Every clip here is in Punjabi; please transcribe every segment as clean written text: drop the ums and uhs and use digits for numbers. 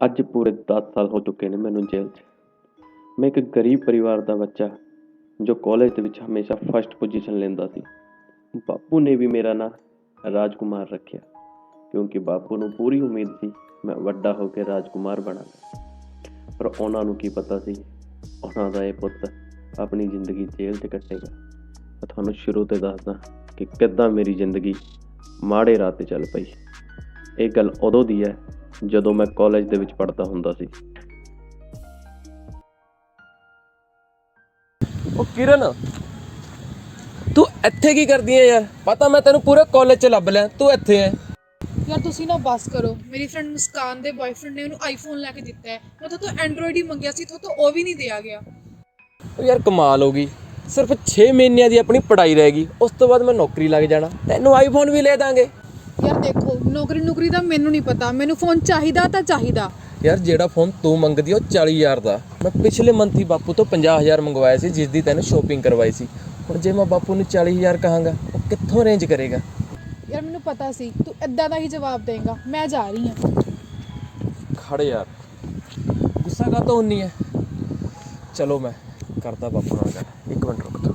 ਅੱਜ ਪੂਰੇ 10 ਸਾਲ ਹੋ ਚੁੱਕੇ ਨੇ ਮੈਨੂੰ ਜੇਲ੍ਹ 'ਚ। ਮੈਂ ਇੱਕ ਗਰੀਬ ਪਰਿਵਾਰ ਦਾ ਬੱਚਾ ਜੋ ਕਾਲਜ ਦੇ ਵਿੱਚ ਹਮੇਸ਼ਾ ਫਸਟ ਪੋਜੀਸ਼ਨ ਲੈਂਦਾ ਸੀ। ਬਾਪੂ ਨੇ ਵੀ ਮੇਰਾ ਨਾਂ ਰਾਜਕੁਮਾਰ ਰੱਖਿਆ ਕਿਉਂਕਿ ਬਾਪੂ ਨੂੰ ਪੂਰੀ ਉਮੀਦ ਸੀ ਮੈਂ ਵੱਡਾ ਹੋ ਕੇ ਰਾਜਕੁਮਾਰ ਬਣਾਂਗਾ। ਪਰ ਉਹਨਾਂ ਨੂੰ ਕੀ ਪਤਾ ਸੀ ਉਹਨਾਂ ਦਾ ਇਹ ਪੁੱਤ ਆਪਣੀ ਜ਼ਿੰਦਗੀ ਜੇਲ੍ਹ 'ਚ ਕੱਟੇਗਾ। ਮੈਂ ਤੁਹਾਨੂੰ ਸ਼ੁਰੂ ਤੋਂ ਦੱਸਦਾ ਕਿ ਕਿੱਦਾਂ ਮੇਰੀ ਜ਼ਿੰਦਗੀ ਮਾੜੇ ਰਾਹ 'ਤੇ ਚੱਲ ਪਈ। ਇਹ ਗੱਲ ਉਦੋਂ ਦੀ ਹੈ ਜਦੋਂ ਮੈਂ ਕਾਲਜ ਦੇ ਵਿੱਚ ਪੜ੍ਹਦਾ ਹੁੰਦਾ ਸੀ। ਉਹ ਕਿਰਨ, ਤੂੰ ਇੱਥੇ ਕੀ ਕਰਦੀ ਐ ਯਾਰ? ਪਤਾ ਮੈਂ ਤੈਨੂੰ ਪੂਰੇ ਕਾਲਜ 'ਚ ਲੱਭ ਲਿਆ, ਤੂੰ ਇੱਥੇ ਐ। ਯਾਰ ਤੁਸੀਂ ਨਾ ਬਸ ਕਰੋ। ਮੇਰੀ ਫਰੈਂਡ ਮੁਸਕਾਨ ਦੇ ਬॉयਫ੍ਰੈਂਡ ਨੇ ਉਹਨੂੰ ਆਈਫੋਨ ਲੈ ਕੇ ਦਿੱਤਾ ਹੈ। ਮੈਂ ਤਾਂ ਐਂਡਰੋਇਡ ਹੀ ਮੰਗਿਆ ਸੀ, ਤਾਂ ਉਹ ਵੀ ਨਹੀਂ ਦਿਆ ਗਿਆ। ਉਹ ਯਾਰ ਕਮਾਲ ਹੋ ਗਈ, ਸਿਰਫ 6 ਮਹੀਨਿਆਂ ਦੀ ਆਪਣੀ ਪੜ੍ਹਾਈ ਰਹਿ ਗਈ, ਉਸ ਤੋਂ ਬਾਅਦ ਮੈਂ ਨੌਕਰੀ ਲੱਗ ਜਾਣਾ, ਤੈਨੂੰ ਆਈਫੋਨ ਵੀ ਲੈ ਦਾਂਗੇ। ਯਾਰ ਦੇਖੋ, ਨੌਕਰੀ ਦਾ ਮੈਨੂੰ ਨਹੀਂ ਪਤਾ, ਮੈਨੂੰ ਫੋਨ ਚਾਹੀਦਾ ਤਾਂ ਚਾਹੀਦਾ। ਯਾਰ ਜਿਹੜਾ ਫੋਨ ਤੂੰ ਮੰਗਦੀ ਉਹ 40,000 ਦਾ, ਮੈਂ ਪਿਛਲੇ ਮੰਥ ਹੀ ਬਾਪੂ ਤੋਂ 50,000 ਮੰਗਵਾਇਆ ਸੀ, ਜਿਸ ਦੀ ਤੈਨੂੰ ਸ਼ੋਪਿੰਗ ਕਰਵਾਈ ਸੀ। ਹੁਣ ਜੇ ਮੈਂ ਬਾਪੂ ਨੂੰ 40,000 ਕਹਾਂਗਾ, ਉਹ ਕਿੱਥੋਂ ਅਰੇਂਜ ਕਰੇਗਾ? ਯਾਰ ਮੈਨੂੰ ਪਤਾ ਸੀ ਤੂੰ ਇੱਦਾਂ ਦਾ ਹੀ ਜਵਾਬ ਦੇਂਗਾ। ਮੈਂ ਜਾ ਰਹੀ ਹਾਂ। ਖੜ ਯਾਰ, ਗੁੱਸਾ ਕਾਹਤੋਂ ਹੁੰਨੀ ਹੈ? ਚਲੋ ਮੈਂ ਕਰਦਾ ਬਾਪੂ ਨਾਲ ਗੱਲ, 1 ਮਿੰਟ ਰੁਕ ਤੂੰ।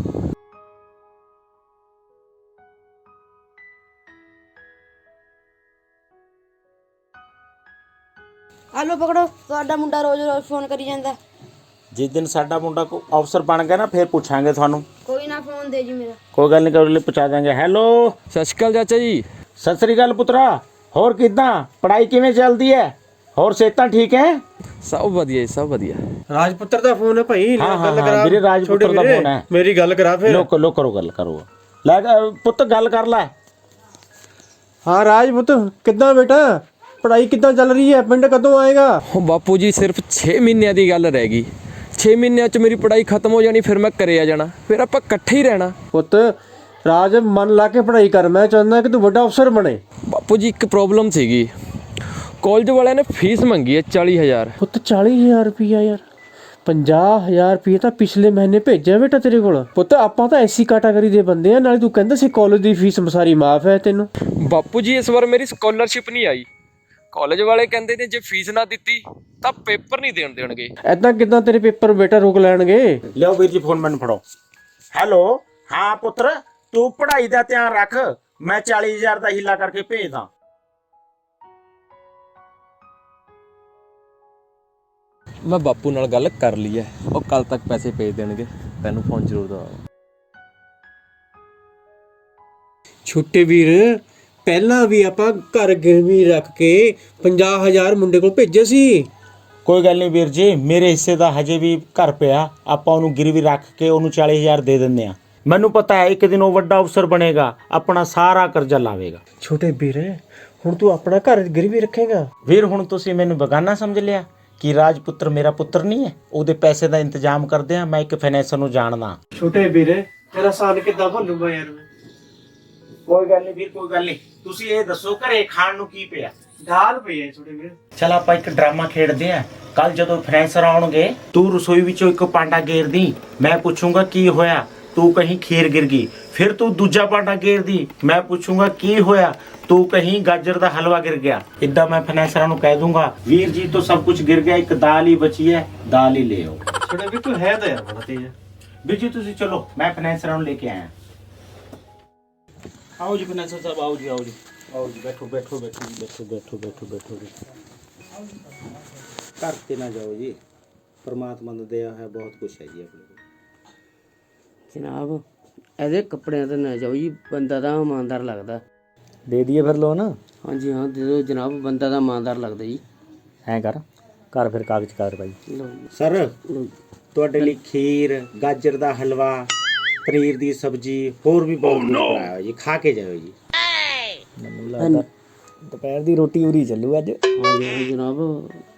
ਆਲੋ ਪਕੜੋ, ਤੁਹਾਡਾ ਮੁੰਡਾ ਰੋਜ਼ ਫੋਨ ਕਰੀ ਜਾਂਦਾ। जिस दिन साडा मुंडा को अफसर बन गया ना फिर पूछांगे थानू। ਕੋਈ ਨਾ ਫੋਨ ਦੇ ਜੀ ਮੇਰਾ। कोई गल नहीं, कर ले पहुंचा देंगे। हेलो, ਸਤਿ ਸ਼੍ਰੀ ਅਕਾਲ ਚਾਚਾ ਜੀ। सत श्री अकाल पुत्रा, होर किदां पढ़ाई किवें चलदी है? होर सेहतां ठीक है? ਸਭ ਵਧੀਆ ਜੀ, ਸਭ ਵਧੀਆ। ਰਾਜਪੁੱਤਰ ਦਾ ਫੋਨ ਹੈ ਭਾਈ। हाँ हाँ ਗੱਲ हाँ ਕਰਾ ਵੀਰੇ, ਰਾਜਪੁੱਤਰ ਦਾ ਫੋਨ ਹੈ। ਮੇਰੀ ਗੱਲ ਕਰਾ ਫਿਰ। लो करो गल करो। ले पुत्त गल कर ले। ਹਾਂ ਰਾਜਪੁੱਤ, ਕਿੱਦਾਂ ਬੇਟਾ? ਪੜ੍ਹਾਈ ਕਿੱਦਾਂ ਚੱਲ ਰਹੀ ਹੈ? ਪਿੰਡ ਕਦੋਂ ਆਏਗਾ? ਉਹ ਬਾਪੂ ਜੀ ਸਿਰਫ 6 ਮਹੀਨਿਆਂ ਦੀ ਗੱਲ ਰਹਿ ਗਈ। 6 ਮਹੀਨਿਆਂ 'ਚ ਮੇਰੀ ਪੜ੍ਹਾਈ ਖਤਮ ਹੋ ਜਾਣੀ, ਫਿਰ ਮੈਂ ਘਰੇ ਆ ਜਾਣਾ, ਫਿਰ ਆਪਾਂ ਇਕੱਠੇ ਹੀ ਰਹਿਣਾ। ਪੁੱਤ ਰਾਜ, ਮਨ ਲਾ ਕੇ ਪੜ੍ਹਾਈ ਕਰ। ਮੈਂ ਚਾਹੁੰਦਾ ਕਿ ਤੂੰ ਵੱਡਾ ਅਫਸਰ ਬਣੇ। ਬਾਪੂ ਜੀ ਇੱਕ ਪ੍ਰੋਬਲਮ ਸੀਗੀ, ਕਾਲਜ ਵਾਲਿਆਂ ਨੇ ਫੀਸ ਮੰਗੀ ਹੈ 40,000। ਪੁੱਤ 40,000 ਰੁਪਈਆ? ਯਾਰ 50,000 ਰੁਪਈਆ ਤਾਂ ਪਿਛਲੇ ਮਹੀਨੇ ਭੇਜਿਆ ਬੇਟਾ ਤੇਰੇ ਕੋਲ। ਪੁੱਤ ਆਪਾਂ ਤਾਂ ਐਸੀ ਕੈਟਾਗਰੀ ਦੇ ਬੰਦੇ ਆ, ਨਾਲੇ ਤੂੰ ਕਹਿੰਦਾ ਸੀ ਕਾਲਜ ਦੀ ਫੀਸ ਸਾਰੀ ਮਾਫ ਹੈ ਤੈਨੂੰ। ਬਾਪੂ ਜੀ ਇਸ ਵਾਰ ਮੇਰੀ ਸਕਾਲਰਸ਼ਿਪ ਨਹੀਂ ਆਈ। ਕਾਲਜ ਵਾਲੇ ਕਹਿੰਦੇ ਨੇ ਜੇ ਫੀਸ ਨਾ ਦਿੱਤੀ ਤਾਂ ਪੇਪਰ ਨਹੀਂ ਦੇਣਗੇ। ਐਦਾਂ ਕਿੱਦਾਂ ਤੇਰੇ ਪੇਪਰ ਬੇਟਾ ਰੋਕ ਲੈਣਗੇ? लियो वीर जी फोन मैनू फड़ो। हेलो, हाँ पुत्र, तू पढ़ाई का ध्यान रख, मैं 40,000 का हीला करके भेजदा। ਮੈਂ ਬਾਪੂ ਨਾਲ ਗੱਲ ਕਰ ਲਈ ਹੈ, ਉਹ ਕੱਲ ਤੱਕ ਪੈਸੇ ਭੇਜ ਦੇਣਗੇ, ਤੈਨੂੰ ਫੋਨ ਜ਼ਰੂਰ ਦਵਾਂਗਾ। ਛੋਟੇ ਵੀਰ, ਪਹਿਲਾਂ ਵੀ ਆਪਾਂ ਘਰ ਗਿਰਵੀ ਰੱਖ ਕੇ 50,000 ਮੁੰਡੇ ਕੋਲ ਭੇਜੇ ਸੀ। ਕੋਈ ਗੱਲ ਨਹੀਂ ਵੀਰ ਜੀ, ਮੇਰੇ ਹਿੱਸੇ ਦਾ ਹਜੇ ਵੀ ਘਰ ਪਿਆ, ਆਪਾਂ ਉਹਨੂੰ ਗਿਰਵੀ ਰੱਖ ਕੇ ਉਹਨੂੰ 40,000 ਦੇ ਦਿੰਦੇ ਆ। ਮੈਨੂੰ ਪਤਾ ਹੈ ਇੱਕ ਦਿਨ ਉਹ ਵੱਡਾ ਅਫਸਰ ਬਣੇਗਾ, ਆਪਣਾ ਸਾਰਾ ਕਰਜ਼ਾ ਲਾਵੇਗਾ। ਛੋਟੇ ਵੀਰ, ਹੁਣ ਤੂੰ ਆਪਣਾ ਘਰ ਗਿਰਵੀ ਰੱਖੇਗਾ? ਵੀਰ ਹੁਣ ਤੁਸੀਂ ਮੈਨੂੰ ਬਗਾਨਾ ਸਮਝ ਲਿਆ ਕਿ ਰਾਜਪੁੱਤਰ ਮੇਰਾ ਪੁੱਤਰ ਨਹੀਂ ਹੈ? ਉਹਦੇ ਪੈਸੇ ਦਾ ਇੰਤਜ਼ਾਮ ਕਰਦੇ ਆ, ਮੈਂ ਇੱਕ ਫਾਈਨੈਂਸਰ ਨੂੰ ਜਾਣਦਾ। ਛੋਟੇ ਵੀਰ, ਤੇਰਾ ਸਾਨ ਕਿੱਦਾਂ ਭੁੱਲੂਗਾ ਯਾਰ ਮੈਂ? ਕੋਈ ਗੱਲ ਨਹੀਂ ਵੀਰ, ਕੋਈ ਗੱਲ ਨਹੀਂ। ਤੁਸੀਂ ਇਹ ਦੱਸੋ ਘਰੇ ਖਾਣ ਨੂੰ ਕੀ ਪਿਆ? ਦਾਲ ਪਈ ਹੈ ਛੋਟੇ ਵੀਰ। ਚਲ ਆਪਾਂ ਇੱਕ ਡਰਾਮਾ ਖੇਡਦੇ ਆ। ਕੱਲ ਜਦੋਂ ਫਾਈਨੈਂਸਰ ਆਉਣਗੇ, ਤੂੰ ਰਸੋਈ ਵਿੱਚੋਂ ਇੱਕ ਪਾਂਡਾ ਗੇਰਦੀ, ਮੈਂ ਪੁੱਛੂੰਗਾ ਕੀ ਹੋਇਆ, ਤੂੰ ਕਹੀਂ ਖੀਰ ਗਿਰ ਗਈ। ਫਿਰ ਤੂੰ ਦੂਜਾ ਪਾਂਡਾ ਗੇਰਦੀ, ਮੈਂ ਪੁੱਛੂੰਗਾ ਕੀ ਹੋਇਆ, ਤੂੰ ਕਹੀਂ ਗਾਜਰ ਦਾ ਹਲਵਾ ਗਿਰ ਗਿਆ। ਇਦਾਂ ਮੈਂ ਫਾਈਨੈਂਸਰਾਂ ਨੂੰ ਕਹਿ ਦੂੰਗਾ ਵੀਰ ਜੀ ਤੋਂ ਸਭ ਕੁਝ ਗਿਰ ਗਿਆ, ਇੱਕ ਦਾਲ ਹੀ ਬਚੀ ਹੈ, ਦਾਲ ਹੀ ਲੈ ਆਓ। ਛੋਟੇ ਵੀਰ ਤੂੰ ਹੈ ਤਾਂ ਯਾਰ ਬੜਾ ਤੇਜ਼। ਵੀਰ ਜੀ ਤੁਸੀਂ ਚਲੋ, ਮੈਂ ਫਾਈਨੈਂਸਰਾਂ ਨੂੰ ਲੈ ਕੇ ਆਇਆ। आओ जी फाइनेंसर साहब, आओ जी, आओ जी, आओ जी, बैठो बैठो बैठो जी, बैठो बैठो बैठो बैठो जी। घर ते ना जाओ जी, परमात्मा ने दिया है बहुत कुछ है जी अपने को। ਜਨਾਬ, ਇਹਦੇ ਕੱਪੜਿਆਂ ਤੇ ਨਾ ਜਾਓ ਜੀ, ਬੰਦਾ ਤਾਂ ਇਮਾਨਦਾਰ ਲੱਗਦਾ। दे दिए फिर लो ना। ਹਾਂਜੀ ਹਾਂ, ਦੇ ਦਿਓ ਜਨਾਬ, ਬੰਦਾ ਤਾਂ ਇਮਾਨਦਾਰ ਲੱਗਦਾ ਜੀ। हैं कर कर फिर कागज कार्रवाई। ਲਓ सर ਲਓ। ਤੁਹਾਡੇ ਲਈ ਖੀਰ, ਗਾਜਰ ਦਾ ਹਲਵਾ, ਪਨੀਰ ਦੀ ਸਬਜ਼ੀ, ਹੋਰ ਵੀ ਬਹੁਤ ਕੁਝ ਬਣਾਇਆ ਜੀ, ਖਾ ਕੇ ਜਾਓ ਜੀ। ਮੈਨੂੰ ਲੱਗਦਾ ਦੁਪਹਿਰ ਦੀ ਰੋਟੀ ਉਰੀ ਚੱਲੂ ਅੱਜ। ਹਾਂਜੀ ਹਾਂ ਜਨਾਬ,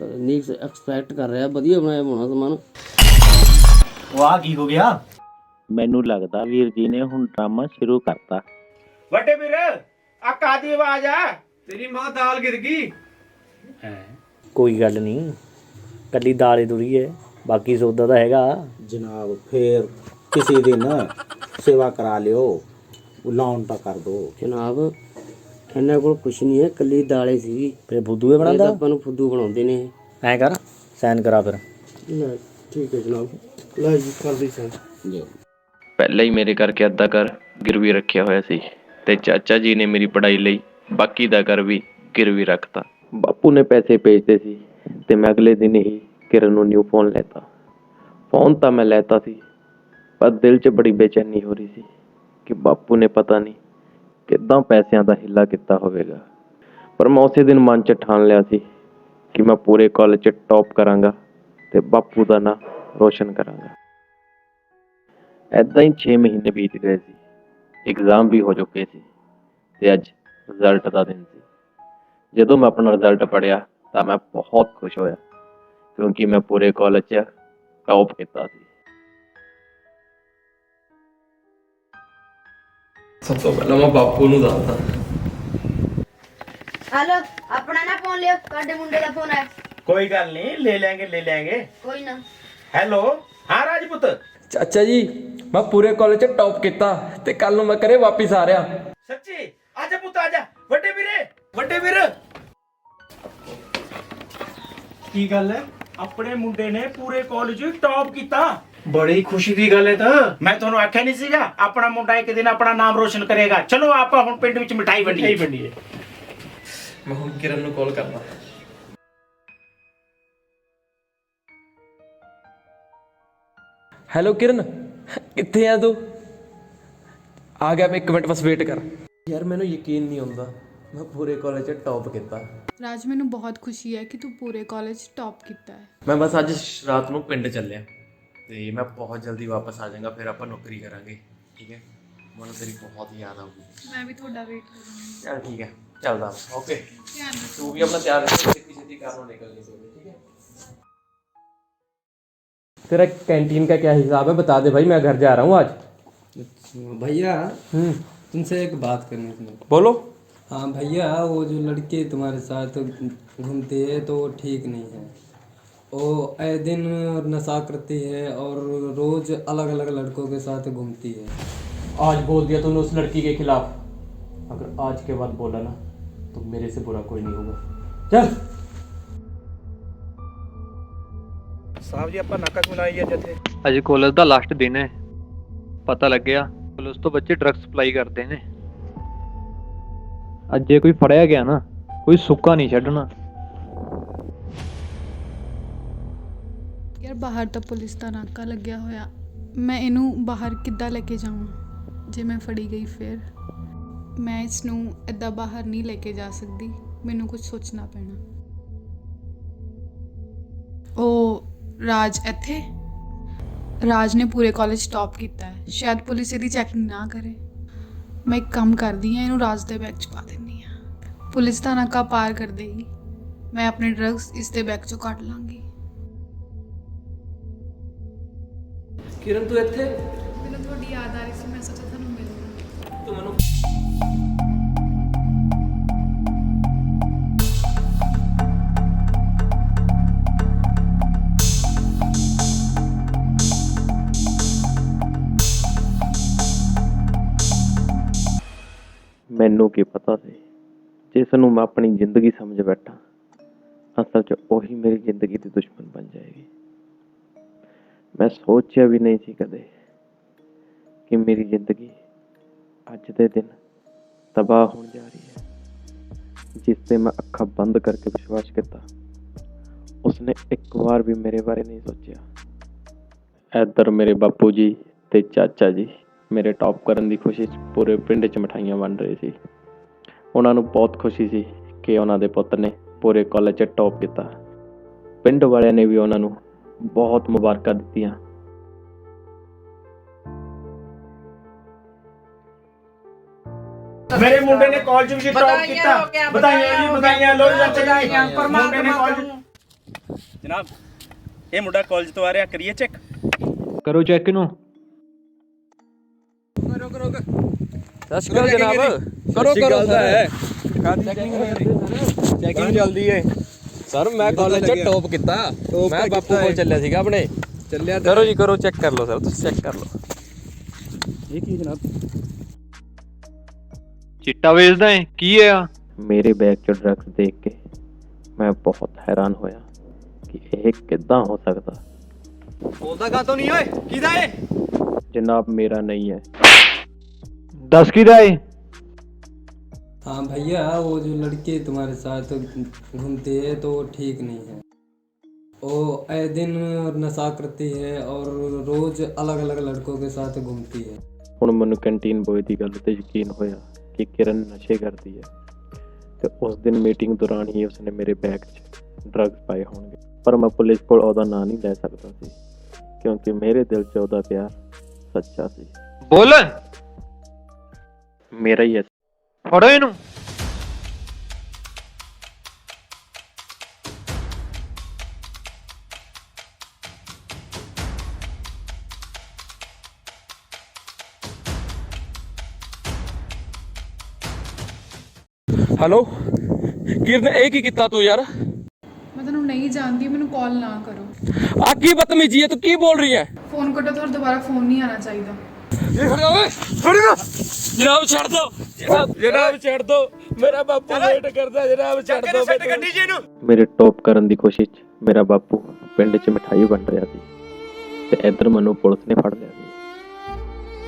ਨਹੀਂ ਐਕਸਪੈਕਟ ਕਰ ਰਿਹਾ, ਵਧੀਆ ਬਣਾਇਆ ਹੋਣਾ ਸਮਾਨ। ਉਹ ਆ ਕੀ ਹੋ ਗਿਆ? ਮੈਨੂੰ ਲੱਗਦਾ ਵੀਰ ਜੀ ਨੇ ਹੁਣ ਡਰਾਮਾ ਸ਼ੁਰੂ ਕਰਤਾ। ਵੱਡੇ ਵੀਰ, ਆ ਕਾਦੀ ਆਵਾਜ਼ ਆ? ਤੇਰੀ ਮਾਂ ਦਾਲ ਗਿਰ ਗਈ ਹੈ ਕੋਈ ਗੱਲ ਨਹੀਂ, ਕੱਲੀ ਦਾਲ ਹੀ ਤੁਰੀ ਹੈ, ਬਾਕੀ ਸੌਦਾ ਤਾਂ ਹੈਗਾ ਜਨਾਬ। ਫੇਰ ਕਿਸੇ ਦਿਨ ਸੇਵਾ ਕਰਾ ਲਿਓ, ਲਾਉਣ ਤਾਂ ਕਰ ਦੋ ਜਨਾਬ, ਇਹਨਾਂ ਕੋਲ ਕੁਛ ਨਹੀਂ ਹੈ, ਕੱਲੀ ਦਾਲੇ ਸੀਗੀ। ਫੇਰ ਫੁੱਦੂ ਬਣਾਉਂਦਾ। ਆਪਾਂ ਨੂੰ ਫੁੱਦੂ ਬਣਾਉਂਦੇ ਨੇ। ਐਂ ਕਰ ਸਾਈਨ ਕਰਾ ਫਿਰ। ਲੈ ਠੀਕ ਹੈ ਜਨਾਬ, ਲੈ ਜੀ ਕਰ ਦੀ ਸੈਨ। ਪਹਿਲਾਂ ਹੀ ਮੇਰੇ ਕਰਕੇ ਅੱਧਾ ਘਰ ਗਿਰਵੀ ਰੱਖਿਆ ਹੋਇਆ ਸੀ ਤੇ ਚਾਚਾ ਜੀ ਨੇ ਮੇਰੀ ਪੜ੍ਹਾਈ ਲਈ ਬਾਕੀ ਦਾ ਘਰ ਵੀ ਗਿਰਵੀ ਰੱਖਤਾ। ਬਾਪੂ ਨੇ ਪੈਸੇ ਭੇਜਦੇ ਸੀ ਤੇ ਮੈਂ ਅਗਲੇ ਦਿਨ ਹੀ ਕਿਰਨ ਨੂੰ ਨਿਊ ਫੋਨ ਲੈਤਾ। ਫੋਨ ਤਾਂ ਮੈਂ ਲੈਤਾ ਸੀ, ਪਰ ਦਿਲ 'ਚ ਬੜੀ ਬੇਚੈਨੀ ਹੋ ਰਹੀ ਸੀ ਕਿ ਬਾਪੂ ਨੇ ਪਤਾ ਨਹੀਂ ਕਿੱਦਾਂ ਪੈਸਿਆਂ ਦਾ ਹਿੱਲਾ ਕੀਤਾ ਹੋਵੇਗਾ। ਪਰ ਮੈਂ ਉਸੇ ਦਿਨ ਮਨ 'ਚ ਠਾਣ ਲਿਆ ਸੀ ਕਿ ਮੈਂ ਪੂਰੇ ਕਾਲਜ 'ਚ ਟੌਪ ਕਰਾਂਗਾ ਤੇ ਬਾਪੂ ਦਾ ਨਾਂ ਰੋਸ਼ਨ ਕਰਾਂਗਾ। ਏਦਾਂ ਹੀ 6 ਮਹੀਨੇ ਬੀਤ ਗਏ ਸੀ, ਐਗਜ਼ਾਮ ਵੀ ਹੋ ਚੁੱਕੇ ਸੀ ਤੇ ਅੱਜ ਰਿਜ਼ਲਟ ਦਾ ਦਿਨ ਸੀ। ਜਦੋਂ ਮੈਂ ਆਪਣਾ ਰਿਜ਼ਲਟ ਪੜ੍ਹਿਆ ਤਾਂ ਮੈਂ ਬਹੁਤ ਖੁਸ਼ ਹੋਇਆ ਕਿਉਂਕਿ ਮੈਂ ਪੂਰੇ ਕਾਲਜ 'ਚ ਟੌਪ ਕੀਤਾ ਸੀ। ਸਭ ਤੋਂ ਪਹਿਲਾਂ ਮੈਂ ਬਾਪੂ ਨੂੰ ਦੱਸਦਾ। हेलो अपना ना फोन लियो ਤੁਹਾਡੇ ਮੁੰਡੇ ਦਾ ਫੋਨ ਹੈ ਕੋਈ ਗੱਲ ਨਹੀਂ, ਲੈ ਲੈਂਗੇ। ਕੋਈ ਨਾ ਹੈਲੋ, ਹਾਂ ਰਾਜਪੂਤ। ਚਾਚਾ ਜੀ ਮੈਂ ਪੂਰੇ ਕਾਲਜ 'ਚ ਟੌਪ ਕੀਤਾ ਤੇ ਕੱਲ ਨੂੰ ਮੈਂ ਘਰੇ ਵਾਪਿਸ ਆ ਰਿਹਾ। ਸੱਚੀ? ਆਜਾ ਪੁੱਤ ਆਜਾ, ਵੱਡੇ ਵੀਰ। ਕੀ ਗੱਲ ਹੈ? ਆਪਣੇ ਮੁੰਡੇ ਨੇ ਪੂਰੇ ਕਾਲਜ ਟੌਪ ਕੀਤਾ। ਬੜੀ ਖੁਸ਼ੀ ਦੀ ਗੱਲ ਹੈ ਤਾਂ। ਮੈਂ ਤੁਹਾਨੂੰ ਆਖਿਆ ਨਹੀਂ ਸੀਗਾ ਆਪਣਾ ਮੁੰਡਾ ਇੱਕ ਦਿਨ ਆਪਣਾ ਨਾਮ ਰੋਸ਼ਨ ਕਰੇਗਾ। ਚਲੋ ਆਪਾਂ ਹੁਣ ਪਿੰਡ ਵਿੱਚ ਮਿਠਾਈ ਵੰਡੀਏ। ਮੈਂ ਹੁਣ ਕਿਰਨ ਨੂੰ ਕਾਲ ਕਰਦਾ। ਹੈਲੋ ਕਿਰਨ, ਕਿੱਥੇ ਆ ਤੂੰ? ਆ ਗਿਆ, ਮੈਂ 1 ਮਿੰਟ ਬਸ ਵੇਟ ਕਰ। ਯਾਰ ਮੈਨੂੰ ਯਕੀਨ ਨਹੀਂ ਹੁੰਦਾ ਮੈਂ ਪੂਰੇ ਕਾਲਜ 'ਚ ਟੌਪ ਕੀਤਾ। ਰਾਜ ਮੈਨੂੰ ਬਹੁਤ ਖੁਸ਼ੀ ਹੈ ਕਿ ਤੂੰ ਪੂਰੇ ਕਾਲਜ ਟੌਪ ਕੀਤਾ ਹੈ। ਮੈਂ ਬਸ ਅੱਜ ਰਾਤ ਨੂੰ ਪਿੰਡ ਚੱਲਿਆ ਤੇ ਮੈਂ ਬਹੁਤ ਜਲਦੀ ਵਾਪਸ ਆ ਜਾਵਾਂਗਾ, ਫਿਰ ਆਪਾਂ ਨੌਕਰੀ ਕਰਾਂਗੇ, ਠੀਕ ਹੈ? ਮੈਨੂੰ ਤੇਰੀ ਬਹੁਤ ਯਾਦ ਆਊਗੀ। ਮੈਂ ਵੀ ਤੁਹਾਡਾ ਵੇਟ ਕਰੂੰਗੀ। ਚੱਲ ਠੀਕ ਹੈ, ਚੱਲਦਾ। ਓਕੇ, ਧਿਆਨ ਰੱਖੋ। ਤੂੰ ਵੀ ਆਪਣਾ ਧਿਆਨ ਰੱਖ, ਛੇਤੀ ਘਰ ਨੂੰ निकलनी चाहिए, ठीक है? तेरा कैंटीन का क्या हिसाब है, बता दे भाई, मैं घर जा रहा हूँ आज। भैया तुमसे एक बात करनी थी। बोलो। हाँ भैया, वो जो लड़के तुम्हारे साथ घूमते हैं तो वो ठीक नहीं है। वो आए दिन नशा करती है और रोज़ अलग अलग लड़कों के साथ घूमती है। आज बोल दिया तूने उस लड़की के खिलाफ, अगर आज के बाद बोला ना तो मेरे से बुरा कोई नहीं होगा। चल। ਸਾਹਿਬ ਜੀ ਆਪਾਂ ਨਾਕਾ ਕਿਉਂ ਲਾਈ ਅੱਜ ਇੱਥੇ? ਅੱਜ ਕਾਲਜ ਦਾ ਲਾਸਟ ਦਿਨ ਹੈ। ਪਤਾ ਲੱਗਿਆ ਕਾਲਜ ਤੋਂ ਬੱਚੇ ਡਰੱਗਸ ਸਪਲਾਈ ਕਰਦੇ ਨੇ। ਅੱਜ ਜੇ ਕੋਈ ਫੜਿਆ ਗਿਆ ਨਾ, ਕੋਈ ਸੁੱਕਾ ਨਹੀਂ ਛੱਡਣਾ। ਯਾਰ ਬਾਹਰ ਤਾਂ ਪੁਲਿਸ ਦਾ ਨਾਕਾ ਲੱਗਿਆ ਹੋਇਆ, ਮੈਂ ਇਹਨੂੰ ਬਾਹਰ ਕਿੱਦਾਂ ਲੈ ਕੇ ਜਾਵਾਂ? ਜੇ ਮੈਂ ਫੜੀ ਗਈ ਫਿਰ ਮੈਂ ਇਸ ਨੂੰ ਇੱਦਾਂ ਬਾਹਰ ਨਹੀਂ ਲੈ ਕੇ ਜਾ ਸਕਦੀ, ਮੈਨੂੰ ਕੁਝ ਸੋਚਣਾ ਪੈਣਾ। ਉਹ ਰਾਜ ਇੱਥੇ? ਰਾਜ ਨੇ ਪੂਰੇ ਕਾਲਜ ਟੌਪ ਕੀਤਾ ਹੈ, ਸ਼ਾਇਦ ਪੁਲਿਸ ਇਹਦੀ ਚੈਕਿੰਗ ਨਾ ਕਰੇ। ਮੈਂ ਇੱਕ ਕੰਮ ਕਰਦੀ ਹਾਂ, ਇਹਨੂੰ ਰਾਜ ਦੇ ਬੈਗ 'ਚ ਪਾ ਦਿੰਦੀ ਹਾਂ। ਪੁਲਿਸ ਦਾ ਨਾਕਾ ਪਾਰ ਕਰ ਦੇਗੀ, ਮੈਂ ਆਪਣੇ ਡਰੱਗਸ ਇਸ ਦੇ ਬੈਗ 'ਚੋਂ ਕੱਢ ਲਾਂਗੀ। किरण तू ਇੱਥੇ? ਮੈਨੂੰ ਤੁਹਾਡੀ ਯਾਦ ਆ ਰਹੀ ਸੀ, ਮੈਂ ਸੋਚਿਆ ਤੁਹਾਨੂੰ ਮਿਲਣਾ। ਤੂੰ ਮੈਨੂੰ ਮੈਨੂੰ ਕੀ ਪਤਾ ਸੀ ਜਿਸ ਨੂੰ ਮੈਂ ਆਪਣੀ ਜ਼ਿੰਦਗੀ ਸਮਝ ਬੈਠਾ ਅਸਲ 'ਚ ਉਹੀ ਮੇਰੀ ਜ਼ਿੰਦਗੀ ਦੀ ਦੁਸ਼ਮਣ ਬਣ ਜਾਏਗੀ। ਮੈਂ ਸੋਚਿਆ ਵੀ ਨਹੀਂ ਸੀ ਕਦੇ ਕਿ ਮੇਰੀ ਜ਼ਿੰਦਗੀ ਅੱਜ ਦੇ ਦਿਨ ਤਬਾਹ ਹੋਣ ਜਾ ਰਹੀ ਹੈ। ਜਿਸ 'ਤੇ ਮੈਂ ਅੱਖਾਂ ਬੰਦ ਕਰਕੇ ਵਿਸ਼ਵਾਸ ਕੀਤਾ, ਉਸਨੇ ਇੱਕ ਵਾਰ ਵੀ ਮੇਰੇ ਬਾਰੇ ਨਹੀਂ ਸੋਚਿਆ। ਇੱਧਰ ਮੇਰੇ ਬਾਪੂ ਜੀ ਤੇ ਚਾਚਾ ਜੀ ਮੇਰੇ ਟੌਪ ਕਰਨ ਦੀ ਖੁਸ਼ੀ 'ਚ ਪੂਰੇ ਪਿੰਡ 'ਚ ਮਿਠਾਈਆਂ ਵੰਡ ਰਹੇ ਸੀ। ਉਹਨਾਂ ਨੂੰ ਬਹੁਤ ਖੁਸ਼ੀ ਸੀ ਕਿ ਉਹਨਾਂ ਦੇ ਪੁੱਤ ਨੇ ਪੂਰੇ ਕਾਲਜ 'ਚ ਟੌਪ ਕੀਤਾ। ਪਿੰਡ ਵਾਲਿਆਂ ਨੇ ਵੀ ਉਹਨਾਂ ਨੂੰ ਬਹੁਤ ਮੁਬਾਰਕਾਂ ਦਿੱਤੀਆਂ। ਮੇਰੇ ਮੁੰਡੇ ਨੇ ਕਾਲਜ ਵਿੱਚ ਟੌਪ ਕੀਤਾ। ਵਧਾਈਆਂ ਜੀ, ਵਧਾਈਆਂ। ਲੋ ਚਾਚਾ ਜੀ, ਮੁੰਡੇ ਨੇ ਕਾਲਜ। ਜਨਾਬ ਇਹ ਮੁੰਡਾ ਕਾਲਜ ਤੋਂ ਆ ਰਿਹਾ, ਕਰੀਏ ਚੈੱਕ? ਕਰੋ ਚੈੱਕ ਇਹਨੂੰ। ਸਤਿ ਸ਼੍ਰੀ ਅਕਾਲ ਜਨਾਬ। ਕਰੋ ਚੈਕਿੰਗ ਚੱਲਦੀ ਹੈ ਸਰ, ਮੈਂ ਕਾਲਜ 'ਚ ਟੌਪ ਕੀਤਾ। ਮੈਂ ਬਾਪੂ ਕੋਲ ਚੱਲਿਆ ਸੀਗਾ ਆਪਣੇ। ਕਰੋ ਜੀ, ਕਰੋ ਚੈੱਕ ਕਰ ਲਓ ਸਰ, ਤੁਸੀਂ ਚੈੱਕ ਕਰ ਲਓ। ਇਹ ਕੀ ਜਨਾਬ? ਚਿੱਟਾ ਵੇਚਦਾ ਹੈ ਕੀ ਆ? ਮੇਰੇ ਬੈਗ 'ਚ ਡਰੱਗਸ ਦੇਖ ਕੇ ਮੈਂ ਬਹੁਤ ਹੈਰਾਨ ਹੋਇਆ ਕਿ ਇਹ ਕਿੱਦਾਂ ਹੋ ਸਕਦਾ। बोलता कहा तो नहीं ओए किदा है जनाब मेरा नहीं है। 10 की राय। हाँ भैया, वो जो लड़के तुम्हारे साथ घूमते हैं तो वो ठीक नहीं है। वो आए दिन नशा करती है और रोज अलग अलग लड़कों के साथ घूमती है। ਹੁਣ ਮੈਨੂੰ ਕੰਟੀਨ ਬੋਏ ਦੀ ਗੱਲ ਤੇ ਯਕੀਨ ਹੋਇਆ ਕਿ ਕਿਰਨ ਨਸ਼ੇ ਕਰਦੀ ਹੈ ਤੇ ਉਸ ਦਿਨ ਮੀਟਿੰਗ ਦੌਰਾਨ ਹੀ ਉਸਨੇ ਮੇਰੇ ਬੈਗ 'ਚ ਡਰੱਗਸ ਪਾਏ ਹੋਣਗੇ। ਪਰ ਮੈਂ ਪੁਲਿਸ ਕੋਲ ਉਹਦਾ ਨਾਂ ਨਹੀਂ ਲੈ ਸਕਦਾ ਸੀ ਕਿਉਂਕਿ ਮੇਰੇ ਦਿਲ 'ਚ ਉਹਦਾ ਪਿਆਰ ਸੱਚਾ ਸੀ। ਬੋਲ ਮੇਰਾ ਹੀ ਹੈ। ਫੜੋ ਇਹਨੂੰ। ਹੈਲੋ ਕਿਰਨ, ਇਹ ਕੀ ਕੀਤਾ ਤੂੰ ਯਾਰ? ਮੈਂ ਤੁਹਾਨੂੰ ਨਹੀਂ ਜਾਣਦੀ, ਮੈਨੂੰ ਕਾਲ ਨਾ ਕਰੋ। ਆ ਕੀ ਬਦਤਮੀਜੀ ਹੈ, ਤੂੰ ਕੀ ਬੋਲ ਰਹੀ ਹੈ? ਫੋਨ ਕੱਟੋ, ਤੁਹਾਨੂੰ ਦੁਬਾਰਾ ਫੋਨ ਨਹੀਂ ਆਣਾ ਚਾਹੀਦਾ। ਜਨਾਬ ਛੱਡ ਦੋ, ਜਨਾਬ ਛੱਡ ਦੋ, ਮੇਰਾ ਬਾਪੂ ਵੇਟ ਕਰਦਾ। ਜਨਾਬ ਛੱਡ ਦੋ ਮੈਨੂੰ। ਮੇਰੇ ਟੌਪ ਕਰਨ ਦੀ ਕੋਸ਼ਿਸ਼ 'ਚ ਮੇਰਾ ਬਾਪੂ ਪਿੰਡ 'ਚ ਮਿਠਾਈ ਵੰਡ ਰਿਹਾ ਸੀ ਤੇ ਇੱਧਰ ਮੈਨੂੰ ਪੁਲਿਸ ਨੇ ਫੜ ਲਿਆ ਸੀ।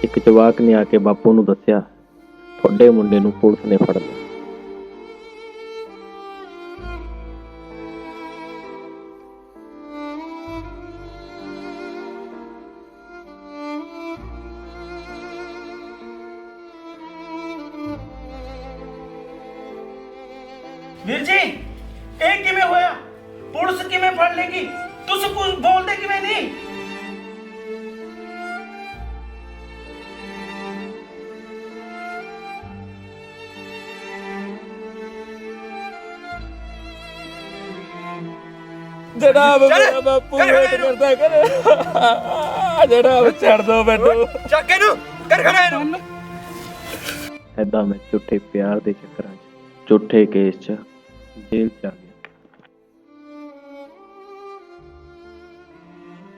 ਇੱਕ ਜਵਾਕ ਨੇ ਆ ਕੇ ਬਾਪੂ ਨੂੰ ਦੱਸਿਆ, ਤੁਹਾਡੇ ਮੁੰਡੇ ਨੂੰ ਪੁਲਿਸ ਨੇ ਫੜ ਲਿਆ। ਵੀਰ ਜੀ ਇਹ ਕਿਵੇਂ ਹੋਇਆ? ਪੁਲਿਸ ਕਿਵੇਂ ਫੜ ਲੇਗੀ? ਤੁਸੀਂ ਕੁਝ ਬੋਲਦੇ ਕਿਵੇਂ ਨਹੀਂ? ਜਨਾਬ ਮੇਰਾ ਬਾਪੂ ਵੇਟ ਕਰਦਾ ਕਰ। ਜਨਾਬ ਛੱਡ ਦੋ ਮੈਨੂੰ। ਚੱਕ ਇਹਨੂੰ ਕਰ ਖੜਾ ਇਹਨੂੰ। ਏਦਾਂ ਮੈਂ ਝੂਠੇ ਪਿਆਰ ਦੇ ਚੱਕਰਾਂ 'ਚ ਝੂਠੇ ਕੇਸ 'ਚ ਜੇਲ੍ਹ 'ਚ ਆ ਗਿਆ।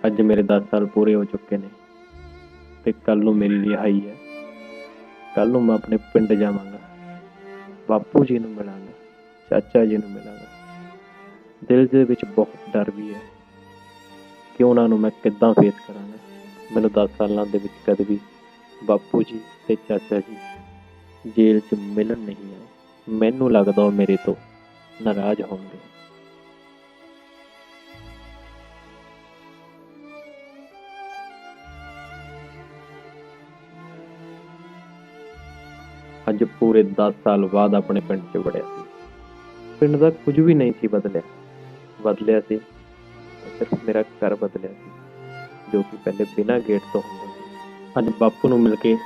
ਅੱਜ ਮੇਰੇ 10 ਸਾਲ ਪੂਰੇ ਹੋ ਚੁੱਕੇ ਨੇ ਤੇ ਕੱਲ ਨੂੰ ਮੇਰੀ ਰਿਹਾਈ ਹੈ। ਕੱਲ ਨੂੰ ਮੈਂ ਆਪਣੇ ਪਿੰਡ ਜਾਵਾਂਗਾ, ਬਾਪੂ ਜੀ ਨੂੰ ਮਿਲਾਂਗਾ, ਚਾਚਾ ਜੀ ਨੂੰ ਮਿਲਾਂਗਾ। ਦਿਲ ਦੇ ਵਿੱਚ ਬਹੁਤ ਡਰ ਵੀ ਹੈ ਕਿ ਉਹਨਾਂ ਨੂੰ ਮੈਂ ਕਿੱਦਾਂ ਫੇਸ ਕਰਾਂਗਾ। ਮੈਨੂੰ 10 ਸਾਲਾਂ ਦੇ ਵਿੱਚ ਕਦੇ ਵੀ ਬਾਪੂ ਜੀ ਤੇ ਚਾਚਾ ਜੀ ਜੇਲ੍ਹ 'ਚ ਮਿਲਣ ਨਹੀਂ ਆਏ। ਮੈਨੂੰ ਲੱਗਦਾ ਉਹ ਮੇਰੇ ਤੋਂ ਨਾਰਾਜ਼ ਹੋਣਗੇ। ਅੱਜ ਪੂਰੇ 10 ਸਾਲ ਬਾਅਦ ਆਪਣੇ ਪਿੰਡ 'ਚ ਵੜਿਆ ਸੀ। ਪਿੰਡ ਦਾ ਕੁਝ ਵੀ ਨਹੀਂ ਸੀ ਬਦਲਿਆ ਸੀ ਸਿਰਫ ਮੇਰਾ ਘਰ ਬਦਲਿਆ ਸੀ, ਜੋ ਕਿ ਪਹਿਲੇ ਬਿਨਾਂ ਗੇਟ ਤੋਂ ਹੁੰਦਾ ਸੀ। ਅੱਜ ਬਾਪੂ ਨੂੰ ਮਿਲ ਕੇ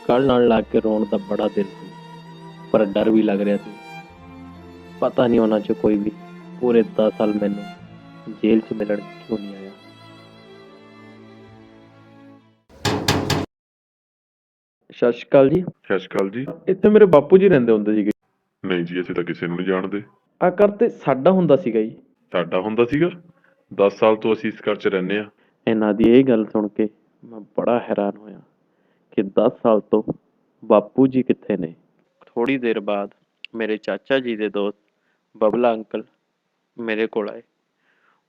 ਕੱਲ ਨਾਲ ਲਾ ਕੇ ਰੋਣ ਦਾ ਬੜਾ ਦਿਲ ਸੀ, ਪਰ ਡਰ ਵੀ ਲੱਗ ਰਿਹਾ ਸੀ। ਪਤਾ ਨਹੀਂ ਉਹਨਾਂ 'ਚ ਕੋਈ ਵੀ ਪੂਰੇ 10 ਸਾਲ ਮੈਨੂੰ ਜੇਲ੍ਹ 'ਚ ਮਿਲਣ ਕਿਉਂ ਨਹੀਂ ਆਇਆ। ਸਤਿ ਸ਼੍ਰੀ ਅਕਾਲ ਜੀ। ਸਤਿ ਸ਼੍ਰੀ ਅਕਾਲ ਜੀ। ਇੱਥੇ ਮੇਰੇ ਬਾਪੂ ਜੀ ਰਹਿੰਦੇ ਹੁੰਦੇ ਸੀਗੇ। ਨਹੀਂ ਜੀ, ਅਸੀਂ ਤਾਂ ਕਿਸੇ ਨੂੰ ਨਹੀਂ ਜਾਣਦੇ। ਆ ਘਰ ਤੇ ਸਾਡਾ ਹੁੰਦਾ ਸੀਗਾ ਜੀ। ਸਾਡਾ ਹੁੰਦਾ ਸੀਗਾ? 10 ਸਾਲ ਤੋਂ ਅਸੀਂ ਇਸ ਘਰ 'ਚ ਰਹਿੰਦੇ ਹਾਂ। ਇਹਨਾਂ ਦੀ ਇਹ ਗੱਲ ਸੁਣ ਕੇ ਮੈਂ ਬੜਾ ਹੈਰਾਨ ਹੋਇਆ ਕਿ 10 ਸਾਲ ਤੋਂ ਬਾਪੂ ਜੀ ਕਿੱਥੇ ਨੇ। ਥੋੜੀ ਦੇਰ ਬਾਅਦ ਮੇਰੇ ਚਾਚਾ ਜੀ ਦੇ ਦੋਸਤ ਬਬਲਾ ਅੰਕਲ ਮੇਰੇ ਕੋਲ ਆਏ।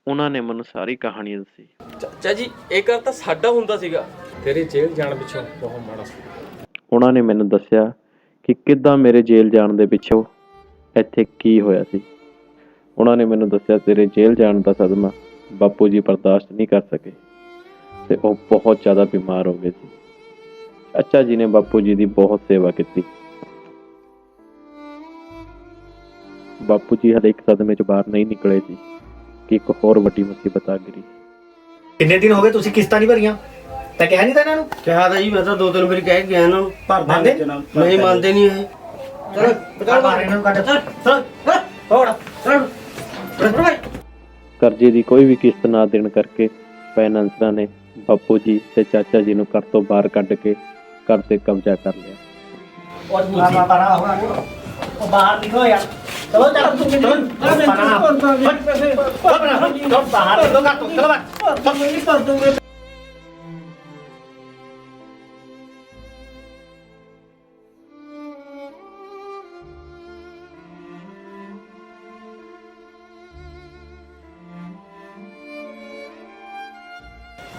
ਉਹਨਾਂ ਨੇ ਮੈਨੂੰ ਸਾਰੀ ਕਹਾਣੀ ਦੱਸੀ। ਚਾਚਾ ਜੀ, ਇਹ ਘਰ ਤਾਂ ਸਾਡਾ ਹੁੰਦਾ ਸੀਗਾ, ਤੇਰੇ ਜੇਲ੍ਹ ਜਾਣ ਪਿੱਛੋਂ ਬਹੁਤ ਮਾੜਾ ਸੀ। ਉਹਨਾਂ ਨੇ ਮੈਨੂੰ ਦੱਸਿਆ ਕਿ ਕਿੱਦਾਂ ਮੇਰੇ ਜੇਲ੍ਹ ਜਾਣ ਦੇ ਪਿੱਛੋਂ ਇੱਥੇ ਕੀ ਹੋਇਆ ਸੀ। ਉਹਨਾਂ ਨੇ ਮੈਨੂੰ ਦੱਸਿਆ ਤੇਰੇ ਜੇਲ੍ਹ ਜਾਣ ਦਾ ਸਦਮਾ ਬਾਪੂ ਜੀ ਬਰਦਾਸ਼ਤ ਨਹੀਂ ਕਰ ਸਕੇ ਤੇ ਉਹ ਬਹੁਤ ਜ਼ਿਆਦਾ ਬਿਮਾਰ ਹੋ ਗਏ ਸੀ। ਚਾਚਾ ਜੀ ਨੇ ਬਾਪੂ ਜੀ ਦੀ ਬਹੁਤ ਸੇਵਾ ਕੀਤੀ। ਬਾਪੂ ਜੀ ਹਲੇ ਇੱਕ ਸਦਮੇ 'ਚ ਬਾਹਰ ਨਹੀਂ ਨਿਕਲੇ ਸੀ ਕਿ ਇੱਕ ਹੋਰ ਵੱਡੀ ਮੁਸੀਬਤ ਆ ਗਈ। ਕਿੰਨੇ ਦਿਨ ਹੋ ਗਏ ਤੁਸੀਂ ਕਿਸ਼ਤਾਂ ਨਹੀਂ ਭਰੀਆਂ? ਤਾਂ ਕਿਹਾ ਨਹੀਂ ਤਾਂ ਇਹਨਾਂ ਨੂੰ? ਕਿਹਾ ਤਾਂ ਜੀ, ਮੈਂ ਤਾਂ 2-3 ਵਾਰੀ ਕਹਿ ਕੇ ਗਿਆ ਇਹਨਾਂ ਨੂੰ, ਮੰਨਦੇ ਨਹੀਂ ਮੰਨਦੇ ਨਹੀਂ ਇਹ। ਚਲੋ ਬਤਾ ਇਹਨਾਂ ਨੂੰ ਕੱਢ ਚਲ ਹੋੜਾ ਕਰਜ਼ੇ ਦੀ ਕੋਈ ਵੀ ਕਿਸ਼ਤ ਨਾ ਦੇਣ ਕਰਕੇ ਫਾਈਨਾਂਸਰਾਂ ਨੇ ਬਾਪੂ ਜੀ ਤੇ ਚਾਚਾ ਜੀ ਨੂੰ ਘਰ ਤੋਂ ਬਾਹਰ ਕੱਢ ਕੇ ਘਰ ਤੇ ਕਬਜ਼ਾ ਕਰ ਲਿਆ। और बाहर निकलो यार, चलो चलो चलो बाहर निकलो, चलो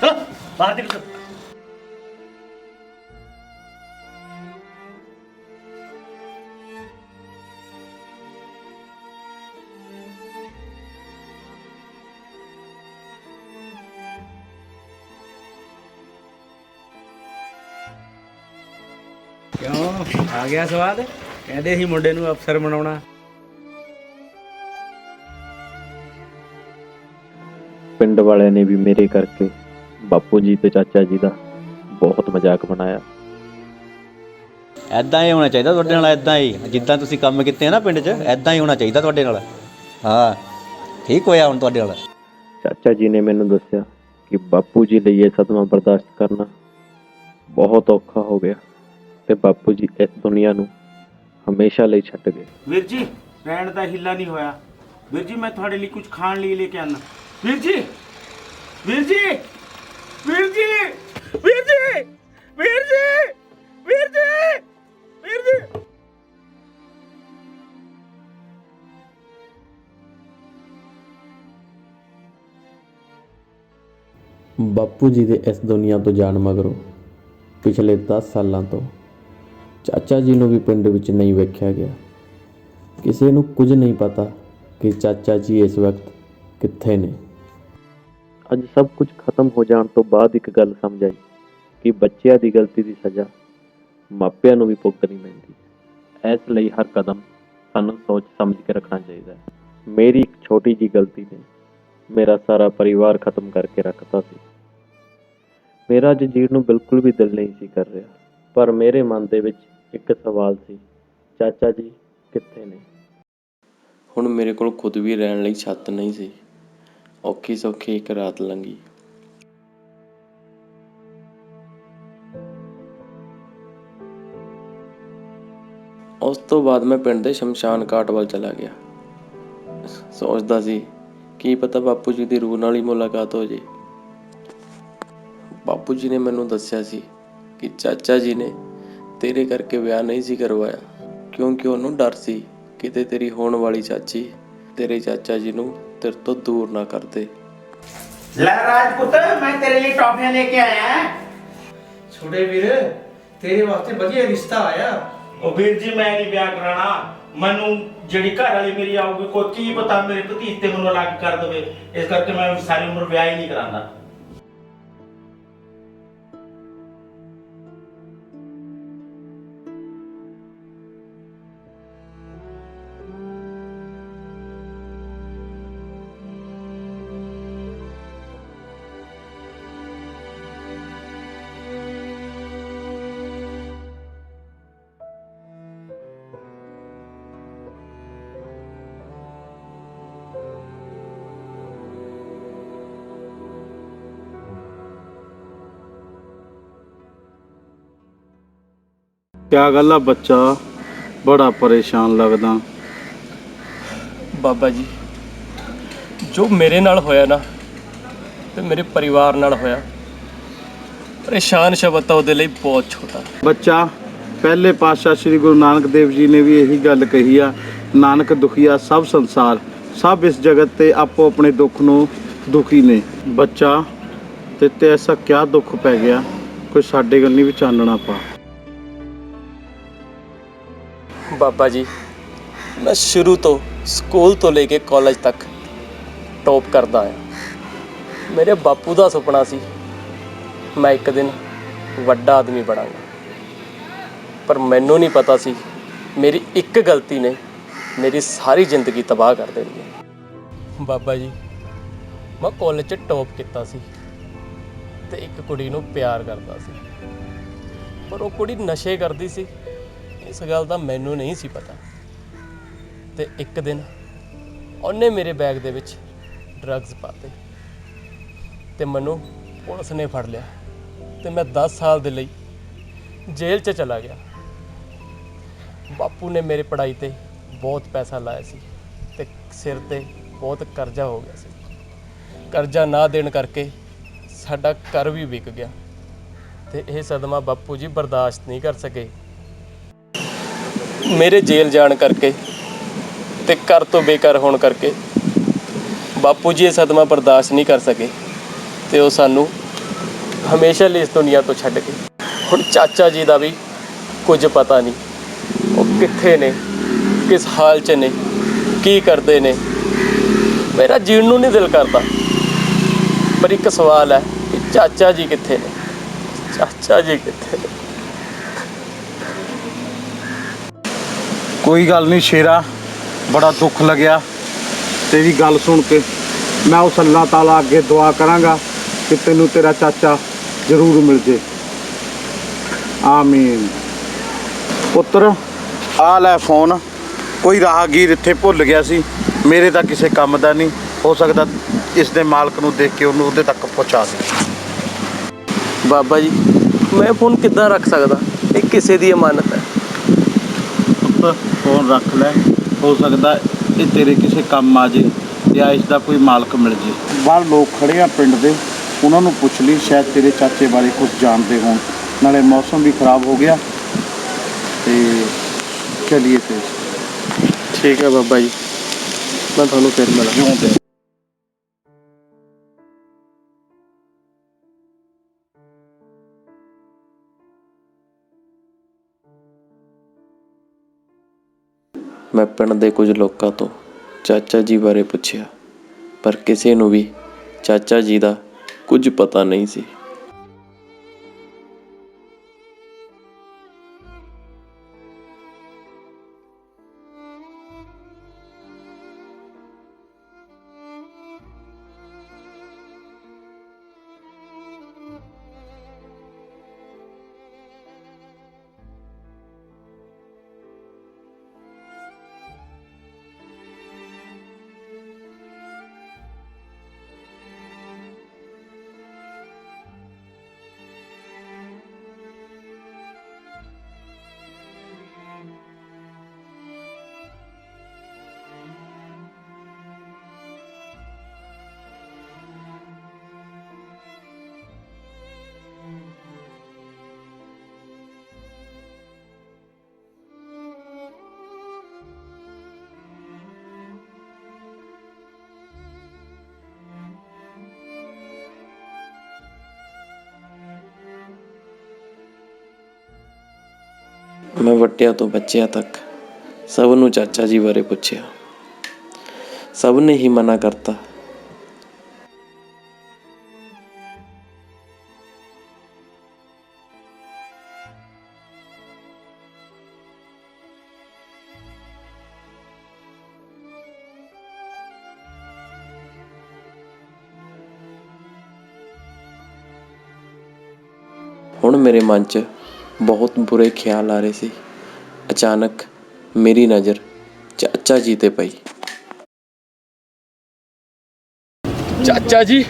चलो बाहर निकलो। क्यों आ गया स्वाद? कहते ही मुंडे नूं अफसर बनाउणा। ਪਿੰਡ ਵਾਲਿਆਂ ਨੇ ਵੀ ਮੇਰੇ ਕਰਕੇ ਬਾਪੂ ਜੀ ਤੇ ਚਾਚਾ ਜੀ ਦਾ ਬਹੁਤ ਮਜ਼ਾਕ ਬਣਾਇਆ। ਐਦਾਂ ਹੀ ਹੋਣਾ ਚਾਹੀਦਾ ਤੁਹਾਡੇ ਨਾਲ, ਐਦਾਂ ਹੀ ਜਿੱਦਾਂ ਤੁਸੀਂ ਕੰਮ ਕੀਤੇ ਆ ਨਾ ਪਿੰਡ 'ਚ, ਐਦਾਂ ਹੀ ਹੋਣਾ ਚਾਹੀਦਾ ਤੁਹਾਡੇ ਨਾਲ। ਹਾਂ ਠੀਕ ਹੋਇਆ ਹੁਣ ਤੁਹਾਡੇ ਨਾਲ। ਚਾਚਾ ਜੀ ਨੇ ਮੈਨੂੰ ਦੱਸਿਆ ਕਿ ਬਾਪੂ ਜੀ ਲਈ ਇਹ ਸਦਮਾ ਬਰਦਾਸ਼ਤ ਕਰਨਾ ਬਹੁਤ ਔਖਾ ਹੋ ਗਿਆ ਤੇ ਬਾਪੂ ਜੀ ਇਸ ਦੁਨੀਆ ਨੂੰ ਹਮੇਸ਼ਾ ਲਈ ਛੱਡ ਗਏ। ਵੀਰ ਜੀ ਰਹਿਣ ਦਾ ਹਿੱਲਾ ਨਹੀਂ ਹੋਇਆ। ਵੀਰ ਜੀ ਮੈਂ ਤੁਹਾਡੇ ਲਈ ਕੁਝ ਖਾਣ ਲਈ ਲੈ ਕੇ ਆਣਾ। ਵੀਰ ਜੀ ਵੀਰ ਜੀ ਵੀਰ ਜੀ ਵੀਰ ਜੀ ਵੀਰ ਜੀ ਵੀਰ ਜੀ ਵੀਰ ਜੀ। ਬਾਪੂ ਜੀ ਦੇ ਇਸ ਦੁਨੀਆ ਤੋਂ ਜਾਣ ਮਗਰੋਂ ਪਿਛਲੇ 10 ਸਾਲਾਂ ਤੋਂ ਚਾਚਾ ਜੀ ਨੂੰ ਵੀ ਪਿੰਡ ਵਿੱਚ ਨਹੀਂ ਵੇਖਿਆ ਗਿਆ। ਕਿਸੇ ਨੂੰ ਕੁਝ ਨਹੀਂ ਪਤਾ ਕਿ ਚਾਚਾ ਜੀ ਇਸ ਵਕਤ ਕਿੱਥੇ ਨੇ। ਅੱਜ ਸਭ ਕੁਝ ਖਤਮ ਹੋ ਜਾਣ ਤੋਂ ਬਾਅਦ ਇੱਕ ਗੱਲ ਸਮਝ ਆਈ ਕਿ ਬੱਚਿਆਂ ਦੀ ਗਲਤੀ ਦੀ ਸਜ਼ਾ ਮਾਪਿਆਂ ਨੂੰ ਵੀ ਭੁਗਤਣੀ ਪੈਂਦੀ। ਇਸ ਲਈ ਹਰ ਕਦਮ ਸਾਨੂੰ ਸੋਚ ਸਮਝ ਕੇ ਰੱਖਣਾ ਚਾਹੀਦਾ ਹੈ। ਮੇਰੀ ਇੱਕ ਛੋਟੀ ਜਿਹੀ ਗਲਤੀ ਨੇ ਮੇਰਾ ਸਾਰਾ ਪਰਿਵਾਰ ਖਤਮ ਕਰਕੇ ਰੱਖਤਾ ਸੀ। ਮੇਰਾ ਅੱਜ ਜੀਣ ਨੂੰ ਬਿਲਕੁਲ ਵੀ ਦਿਲ ਨਹੀਂ ਸੀ ਕਰ ਰਿਹਾ, ਪਰ ਮੇਰੇ ਮਨ ਦੇ ਵਿੱਚ ਇੱਕ ਸਵਾਲ ਸੀ, ਚਾਚਾ ਜੀ ਕਿੱਥੇ ਨੇ? ਹੁਣ ਮੇਰੇ ਕੋਲ ਖੁਦ ਵੀ ਰਹਿਣ ਲਈ ਛੱਤ ਨਹੀਂ ਸੀ। ਔਖੀ ਸੌਖੀ ਇੱਕ ਰਾਤ ਲੰਘੀ। ਉਸ ਤੋਂ ਬਾਅਦ ਮੈਂ ਪਿੰਡ ਦੇ ਸ਼ਮਸ਼ਾਨ ਘਾਟ ਵੱਲ ਚਲਾ ਗਿਆ। ਸੋਚਦਾ ਸੀ ਕੀ ਪਤਾ ਬਾਪੂ ਜੀ ਦੀ ਰੂਹ ਨਾਲ ਹੀ ਮੁਲਾਕਾਤ ਹੋ ਜੇ। ਬਾਪੂ ਜੀ ਨੇ ਮੈਨੂੰ ਦੱਸਿਆ ਸੀ ਕਿ ਚਾਚਾ ਜੀ ਨੇ ਤੇਰੇ ਕਰਕੇ ਵਿਆਹ ਨਹੀਂ ਸੀ ਕਰਵਾਇਆ ਕਿਉਂਕਿ ਉਹਨੂੰ ਡਰ ਸੀ ਕਿਤੇ ਤੇਰੀ ਹੋਣ ਵਾਲੀ ਚਾਚੀ ਤੇਰੇ ਚਾਚਾ ਜੀ ਨੂੰ तेरे तो दूर ना कर दे। ਲੈ ਰਾਜਪੂਤ ਮੈਂ ਤੇਰੇ ਲਈ ਟੌਫੀਆਂ ਲੈ ਕੇ ਆਇਆ। ਛੋਟੇ ਵੀਰ ਤੇਰੇ ਵਾਸਤੇ ਵਧੀਆ ਰਿਸ਼ਤਾ ਆਇਆ। ਉਹ ਵੀਰ ਜੀ ਮੈਂ ਨਹੀਂ ਵਿਆਹ ਕਰਾਣਾ। ਮੈਨੂੰ ਜਿਹੜੀ ਘਰ ਵਾਲੀ ਮੇਰੀ ਆਊਗੀ ਕੋਈ ਕੀ ਪਤਾ ਮੇਰੇ ਭਤੀਜ ਤੇ ਮੈਨੂੰ ਅਲੱਗ ਕਰ ਦੇਵੇ। ਇਸ ਕਰਕੇ ਮੈਂ ਸਾਰੀ ਉਮਰ ਵਿਆਹ ਹੀ ਨਹੀਂ ਕਰਾਂਦਾ। ਕਿਆ ਗੱਲ ਆ ਬੱਚਾ, ਬੜਾ ਪਰੇਸ਼ਾਨ ਲੱਗਦਾ। ਬਾਬਾ ਜੀ ਜੋ ਮੇਰੇ ਨਾਲ ਹੋਇਆ ਨਾ ਤੇ ਮੇਰੇ ਪਰਿਵਾਰ ਨਾਲ ਹੋਇਆ, ਪਰੇਸ਼ਾਨ ਸ਼ਬਦ ਤਾਂ ਉਹਦੇ ਲਈ ਬਹੁਤ ਛੋਟਾ। ਬੱਚਾ ਪਹਿਲੇ ਪਾਤਸ਼ਾਹ ਸ੍ਰੀ ਗੁਰੂ ਨਾਨਕ ਦੇਵ ਜੀ ਨੇ ਵੀ ਇਹੀ ਗੱਲ ਕਹੀ ਆ, ਨਾਨਕ ਦੁਖੀਆ ਸਭ ਸੰਸਾਰ, ਸਭ ਇਸ ਜਗਤ ਤੇ ਆਪੋ ਆਪਣੇ ਦੁੱਖ ਨੂੰ ਦੁਖੀ ਨੇ। ਬੱਚਾ ਤੇ ਐਸਾ ਕਿਆ ਦੁੱਖ ਪੈ ਗਿਆ, ਕੋਈ ਸਾਡੇ ਗੱਲ ਨਹੀਂ ਵੀ ਚਾਨਣਾ ਪਾ। ਬਾਬਾ ਜੀ ਮੈਂ ਸ਼ੁਰੂ ਤੋਂ ਸਕੂਲ ਤੋਂ ਲੈ ਕੇ ਕਾਲਜ ਤੱਕ ਟੌਪ ਕਰਦਾ ਆਇਆ। ਮੇਰੇ ਬਾਪੂ ਦਾ ਸੁਪਨਾ ਸੀ ਮੈਂ ਇੱਕ ਦਿਨ ਵੱਡਾ ਆਦਮੀ ਬਣਾਂਗਾ, ਪਰ ਮੈਨੂੰ ਨਹੀਂ ਪਤਾ ਸੀ ਮੇਰੀ ਇੱਕ ਗਲਤੀ ਨੇ ਮੇਰੀ ਸਾਰੀ ਜ਼ਿੰਦਗੀ ਤਬਾਹ ਕਰ ਦੇਣੀ ਹੈ। ਬਾਬਾ ਜੀ ਮੈਂ ਕਾਲਜ 'ਚ ਟੌਪ ਕੀਤਾ ਸੀ ਤੇ ਇੱਕ ਕੁੜੀ ਨੂੰ ਪਿਆਰ ਕਰਦਾ ਸੀ, ਪਰ ਉਹ ਕੁੜੀ ਨਸ਼ੇ ਕਰਦੀ ਸੀ। ਇਸ ਗੱਲ ਦਾ ਮੈਨੂੰ ਨਹੀਂ ਸੀ ਪਤਾ ਤੇ ਇੱਕ ਦਿਨ ਉਹਨੇ ਮੇਰੇ ਬੈਗ ਦੇ ਵਿੱਚ ਡਰੱਗਸ ਪਾਤੇ ਤੇ ਮੈਨੂੰ ਪੁਲਿਸ ਨੇ ਫੜ ਲਿਆ ਤੇ ਮੈਂ 10 ਸਾਲ ਦੇ ਲਈ ਜੇਲ੍ਹ 'ਚ ਚਲਾ ਗਿਆ। ਬਾਪੂ ਨੇ ਮੇਰੇ ਪੜ੍ਹਾਈ ਤੇ ਬਹੁਤ ਪੈਸਾ ਲਾਇਆ ਸੀ ਤੇ ਸਿਰ ਤੇ ਬਹੁਤ ਕਰਜ਼ਾ ਹੋ ਗਿਆ ਸੀ। ਕਰਜ਼ਾ ਨਾ ਦੇਣ ਕਰਕੇ ਸਾਡਾ ਘਰ ਵੀ ਵਿਕ ਗਿਆ ਤੇ ਇਹ ਸਦਮਾ ਬਾਪੂ ਜੀ ਬਰਦਾਸ਼ਤ ਨਹੀਂ ਕਰ ਸਕੇ। ਮੇਰੇ ਜੇਲ੍ਹ ਜਾਣ ਕਰਕੇ ਤੇ ਘਰ ਤੋਂ ਬੇਘਰ ਹੋਣ ਕਰਕੇ ਬਾਪੂ ਜੀ ਇਹ ਸਦਮਾ ਬਰਦਾਸ਼ਤ ਨਹੀਂ ਕਰ ਸਕੇ ਤੇ ਉਹ ਸਾਨੂੰ ਹਮੇਸ਼ਾ ਲਈ ਇਸ ਦੁਨੀਆ ਤੋਂ ਛੱਡ ਕੇ। ਹੁਣ ਚਾਚਾ ਜੀ ਦਾ ਵੀ ਕੁਝ ਪਤਾ ਨਹੀਂ, ਉਹ ਕਿੱਥੇ ਨੇ, ਕਿਸ ਹਾਲ 'ਚ ਨੇ, ਕੀ ਕਰਦੇ ਨੇ। ਮੇਰਾ ਜੀਣ ਨੂੰ ਨਹੀਂ ਦਿਲ ਕਰਦਾ, ਪਰ ਇੱਕ ਸਵਾਲ ਹੈ ਕਿ ਚਾਚਾ ਜੀ ਕਿੱਥੇ ਨੇ, ਚਾਚਾ ਜੀ ਕਿੱਥੇ ਨੇ। ਕੋਈ ਗੱਲ ਨਹੀਂ ਸ਼ੇਰਾ, ਬੜਾ ਦੁੱਖ ਲੱਗਿਆ ਤੇਰੀ ਗੱਲ ਸੁਣ ਕੇ। ਮੈਂ ਉਸ ਅੱਲਾਹ ਤਾਲਾ ਅੱਗੇ ਦੁਆ ਕਰਾਂਗਾ ਕਿ ਤੈਨੂੰ ਤੇਰਾ ਚਾਚਾ ਜ਼ਰੂਰ ਮਿਲ ਜੇ। ਆਮੀਨ। ਪੁੱਤਰ ਆ ਲੈ ਫੋਨ, ਕੋਈ ਰਾਹਗੀਰ ਇੱਥੇ ਭੁੱਲ ਗਿਆ ਸੀ, ਮੇਰੇ ਤਾਂ ਕਿਸੇ ਕੰਮ ਦਾ ਨਹੀਂ, ਹੋ ਸਕਦਾ ਇਸ ਦੇ ਮਾਲਕ ਨੂੰ ਦੇਖ ਕੇ ਉਹਨੂੰ ਉਹਦੇ ਤੱਕ ਪਹੁੰਚਾ ਦੇ। ਬਾਬਾ ਜੀ ਮੈਂ ਫੋਨ ਕਿੱਦਾਂ ਰੱਖ ਸਕਦਾ, ਇਹ ਕਿਸੇ ਦੀ ਅਮਾਨਤ ਹੈ। ਪੁੱਤ ਫੋਨ ਰੱਖ ਲੈ, ਹੋ ਸਕਦਾ ਇਹ ਤੇਰੇ ਕਿਸੇ ਕੰਮ ਆ ਜੇ ਜਾਂ ਇਸ ਦਾ ਕੋਈ ਮਾਲਕ ਮਿਲ ਜੇ। ਬਾਹਰ ਲੋਕ ਖੜੇ ਆ ਪਿੰਡ ਦੇ, ਉਹਨਾਂ ਨੂੰ ਪੁੱਛ ਲਈ, ਸ਼ਾਇਦ ਤੇਰੇ ਚਾਚੇ ਬਾਰੇ ਕੁਝ ਜਾਣਦੇ ਹੋਣ। ਨਾਲੇ ਮੌਸਮ ਵੀ ਖਰਾਬ ਹੋ ਗਿਆ ਤੇ ਚਲੀਏ ਫਿਰ। ਠੀਕ ਹੈ ਬਾਬਾ ਜੀ, ਮੈਂ ਤੁਹਾਨੂੰ ਫਿਰ ਮਿਲਾਂ। ਜਿਉਂਦੇ। ਮੈਂ ਪਿੰਡ ਦੇ ਕੁਝ ਲੋਕਾਂ ਤੋਂ ਚਾਚਾ ਜੀ ਬਾਰੇ ਪੁੱਛਿਆ, ਪਰ ਕਿਸੇ ਨੂੰ ਵੀ ਚਾਚਾ ਜੀ ਦਾ ਕੁਝ ਪਤਾ ਨਹੀਂ ਸੀ। ਮੈਂ ਵੱਡਿਆਂ ਤੋਂ ਬੱਚਿਆਂ ਤੱਕ ਸਭ ਨੂੰ ਚਾਚਾ ਜੀ ਬਾਰੇ ਪੁੱਛਿਆ, ਸਭ ਨੇ ਹੀ ਮਨਾ ਕਰਤਾ। ਹੁਣ ਮੇਰੇ ਮਨ 'ਚ ਬਹੁਤ ਬੁਰੇ ਖਿਆਲ ਆ ਰਹੇ ਸੀ। ਅਚਾਨਕ ਮੇਰੀ ਨਜ਼ਰ ਚਾਚਾ ਜੀ ਤੇ ਪਈ। ਚਾਚਾ ਜੀ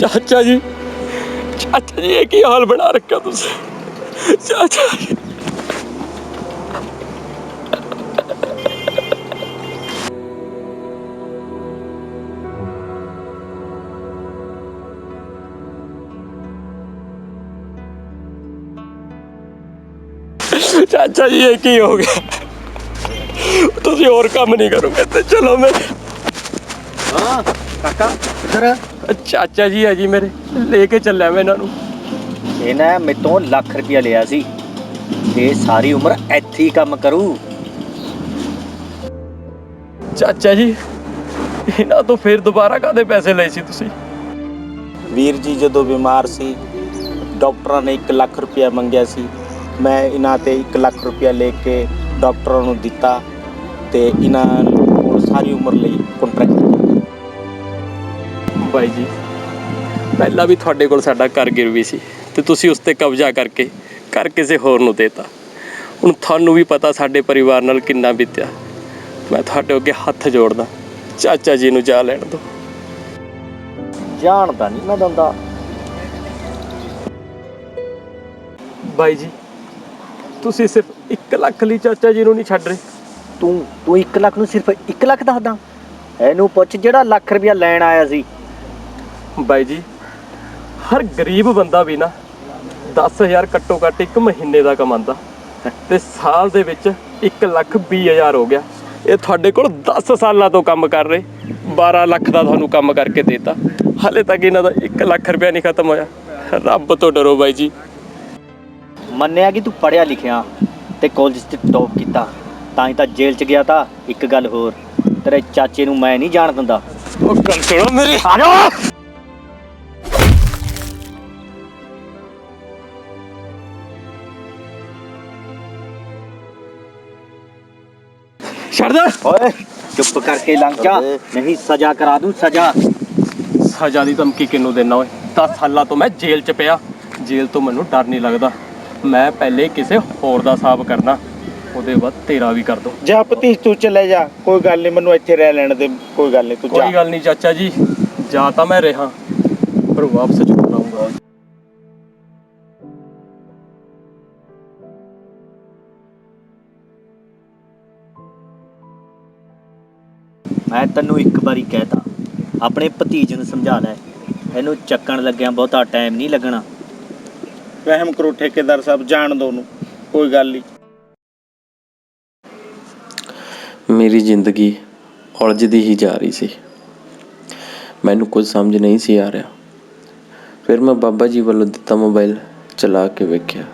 ਚਾਚਾ ਜੀ, ਚਾਚਾ ਜੀ ਇਹ ਕੀ ਹਾਲ ਬਣਾ ਰੱਖਿਆ ਤੁਸੀਂ। ਚਾਚਾ ਜੀ ਚਾਚਾ ਜੀ ਇਹ ਕੀ ਹੋ ਗਿਆ, ਤੁਸੀਂ ਹੋਰ ਕੰਮ ਨਹੀਂ ਕਰੋਗੇ ਤੇ ਚਲੋ ਮੈਂ। ਹਾਂ ਕਾਕਾ ਕਿੱਧਰ? ਚਾਚਾ ਜੀ ਹੈ ਜੀ ਮੇਰੇ, ਲੈ ਕੇ ਚੱਲਿਆ ਮੈਂ ਇਹਨਾਂ ਨੂੰ। ਇਹਨੇ ਮੈਥੋਂ ਲੱਖ ਰੁਪਇਆ ਲਿਆ ਸੀ, ਇਹ ਸਾਰੀ ਉਮਰ ਇੱਥੇ ਹੀ ਕੰਮ ਕਰੂ। ਚਾਚਾ ਜੀ ਇਹਨਾਂ ਤੋਂ ਫਿਰ ਦੁਬਾਰਾ ਕਾਹਦੇ ਪੈਸੇ ਲਏ ਸੀ ਤੁਸੀਂ? ਵੀਰ ਜੀ ਜਦੋਂ ਬਿਮਾਰ ਸੀ ਡਾਕਟਰਾਂ ਨੇ 1 ਲੱਖ ਰੁਪਇਆ ਮੰਗਿਆ ਸੀ, ਮੈਂ ਇਹਨਾਂ ਤੇ 1 ਲੱਖ ਰੁਪਇਆ ਲੈ ਕੇ ਡਾਕਟਰਾਂ ਨੂੰ ਦਿੱਤਾ ਤੇ ਇਹਨਾਂ ਕੋਲ ਸਾਰੀ ਉਮਰ ਲਈ ਕੰਟਰੈਕਟ। ਬਾਈ ਜੀ ਪਹਿਲਾਂ ਵੀ ਤੁਹਾਡੇ ਕੋਲ ਸਾਡਾ ਘਰ ਗਿਰਵੀ ਸੀ ਤੇ ਤੁਸੀਂ ਉਸ ਤੇ ਕਬਜ਼ਾ ਕਰਕੇ ਘਰ ਕਿਸੇ ਹੋਰ ਨੂੰ ਦੇਤਾ। ਹੁਣ ਤੁਹਾਨੂੰ ਵੀ ਪਤਾ ਸਾਡੇ ਪਰਿਵਾਰ ਨਾਲ ਕਿੰਨਾ ਬੀਤਿਆ। ਮੈਂ ਤੁਹਾਡੇ ਅੱਗੇ ਹੱਥ ਜੋੜਦਾ, ਚਾਚਾ ਜੀ ਨੂੰ ਜਾ ਲੈਣ ਦਿਓ। ਜਾਣਦਾ ਨਹੀਂ ਮੈਂ ਦੰਦਾ। ਬਾਈ ਜੀ ਤੁਸੀਂ ਸਿਰਫ 1 ਲੱਖ ਲਈ ਚਾਚਾ ਜੀ ਨੂੰ ਨਹੀਂ ਛੱਡ ਰਹੇ। ਤੂੰ 1 ਲੱਖ ਨੂੰ ਸਿਰਫ 1 ਲੱਖ ਦੱਸਦਾ? ਇਹਨੂੰ ਪੁੱਛ ਜਿਹੜਾ ਲੱਖ ਰੁਪਇਆ ਲੈਣ ਆਇਆ ਸੀ। ਬਾਈ ਜੀ ਹਰ ਗਰੀਬ ਬੰਦਾ ਵੀ ਨਾ 10,000 ਘੱਟੋ ਘੱਟ 1 ਮਹੀਨੇ ਦਾ ਕਮਾਉਂਦਾ ਤੇ ਸਾਲ ਦੇ ਵਿੱਚ 1,20,000 ਹੋ ਗਿਆ। ਇਹ ਤੁਹਾਡੇ ਕੋਲ 10 ਸਾਲਾਂ ਤੋਂ ਕੰਮ ਕਰ ਰਹੇ, 12 ਲੱਖ ਦਾ ਤੁਹਾਨੂੰ ਕੰਮ ਕਰਕੇ ਦੇਤਾ, ਹਾਲੇ ਤੱਕ ਇਹਨਾਂ ਦਾ 1 ਲੱਖ ਰੁਪਇਆ ਨਹੀਂ ਖਤਮ ਹੋਇਆ। ਰੱਬ ਤੋਂ ਡਰੋ ਬਾਈ ਜੀ। ਮੰਨਿਆ ਕਿ ਤੂੰ ਪੜ੍ਹਿਆ ਲਿਖਿਆ ਤੇ ਕਾਲਜ 'ਚ ਟੌਪ ਕੀਤਾ, ਤਾਂ ਹੀ ਤਾਂ ਜੇਲ੍ਹ 'ਚ ਗਿਆ। ਤਾਂ ਇੱਕ ਗੱਲ ਹੋਰ, ਤੇਰੇ ਚਾਚੇ ਨੂੰ ਮੈਂ ਨਹੀਂ ਜਾਣ ਦਿੰਦਾ। ਉਹ ਗੱਲ ਸੁਣੋ ਮੇਰੀ। ਆ ਜਾ। ਛੱਡ ਦੇ ਓਏ ਚੁੱਪ ਕਰਕੇ ਲੰਘ ਜਾ, ਨਹੀਂ ਸਜ਼ਾ ਕਰਾ ਦੂੰ। ਸਜ਼ਾ ਦੀ ਧਮਕੀ ਕਿਹਨੂੰ ਦੇਣਾ ਓਏ? 10 ਸਾਲਾਂ ਤੋਂ ਮੈਂ ਜੇਲ੍ਹ 'ਚ ਪਿਆ, ਜੇਲ੍ਹ ਤੋਂ ਮੈਨੂੰ ਡਰ ਨਹੀਂ ਲੱਗਦਾ। ਮੈਂ ਪਹਿਲੇ ਕਿਸੇ ਹੋਰ ਦਾ ਹਿਸਾਬ ਕਰਨਾ, ਉਹਦੇ ਬਾਅਦ ਤੇਰਾ ਵੀ ਕਰ ਦੋ। ਜਾ ਭਤੀਜ ਤੂੰ ਚਲੇ ਜਾ, ਕੋਈ ਗੱਲ ਨਹੀਂ, ਮੈਨੂੰ ਇੱਥੇ ਰਹਿ ਲੈਣ ਦੇ, ਕੋਈ ਗੱਲ ਨਹੀਂ, ਤੂੰ ਜਾ। ਕੋਈ ਗੱਲ ਨਹੀਂ ਚਾਚਾ ਜੀ, ਜਾ ਤਾਂ ਮੈਂ ਰਿਹਾ ਪਰ ਵਾਪਸ ਜ਼ਰੂਰ ਆਊਂਗਾ। ਮੈਂ ਤੈਨੂੰ ਇੱਕ ਵਾਰੀ ਕਹਿਤਾ, ਆਪਣੇ ਭਤੀਜ ਨੂੰ ਸਮਝਾ ਲੈ, ਇਹਨੂੰ ਚੱਕਣ ਲੱਗਿਆ ਬਹੁਤਾ ਟਾਈਮ ਨਹੀਂ ਲੱਗਣਾ। ਰਹਿਮ ਕਰੋ ਠੇਕੇਦਾਰ ਸਾਹਿਬ, ਜਾਣ ਦੋ ਉਹਨੂੰ, ਕੋਈ ਗੱਲ ਨਹੀਂ। ਮੇਰੀ ਜ਼ਿੰਦਗੀ ਉਲਝਦੀ ਹੀ ਜਾ ਰਹੀ ਸੀ, ਮੈਨੂੰ ਕੁਝ ਸਮਝ ਨਹੀਂ ਸੀ ਆ ਰਿਹਾ। ਫਿਰ ਮੈਂ ਬਾਬਾ ਜੀ ਵੱਲੋਂ ਦਿੱਤਾ ਮੋਬਾਈਲ ਚਲਾ ਕੇ ਵੇਖਿਆ।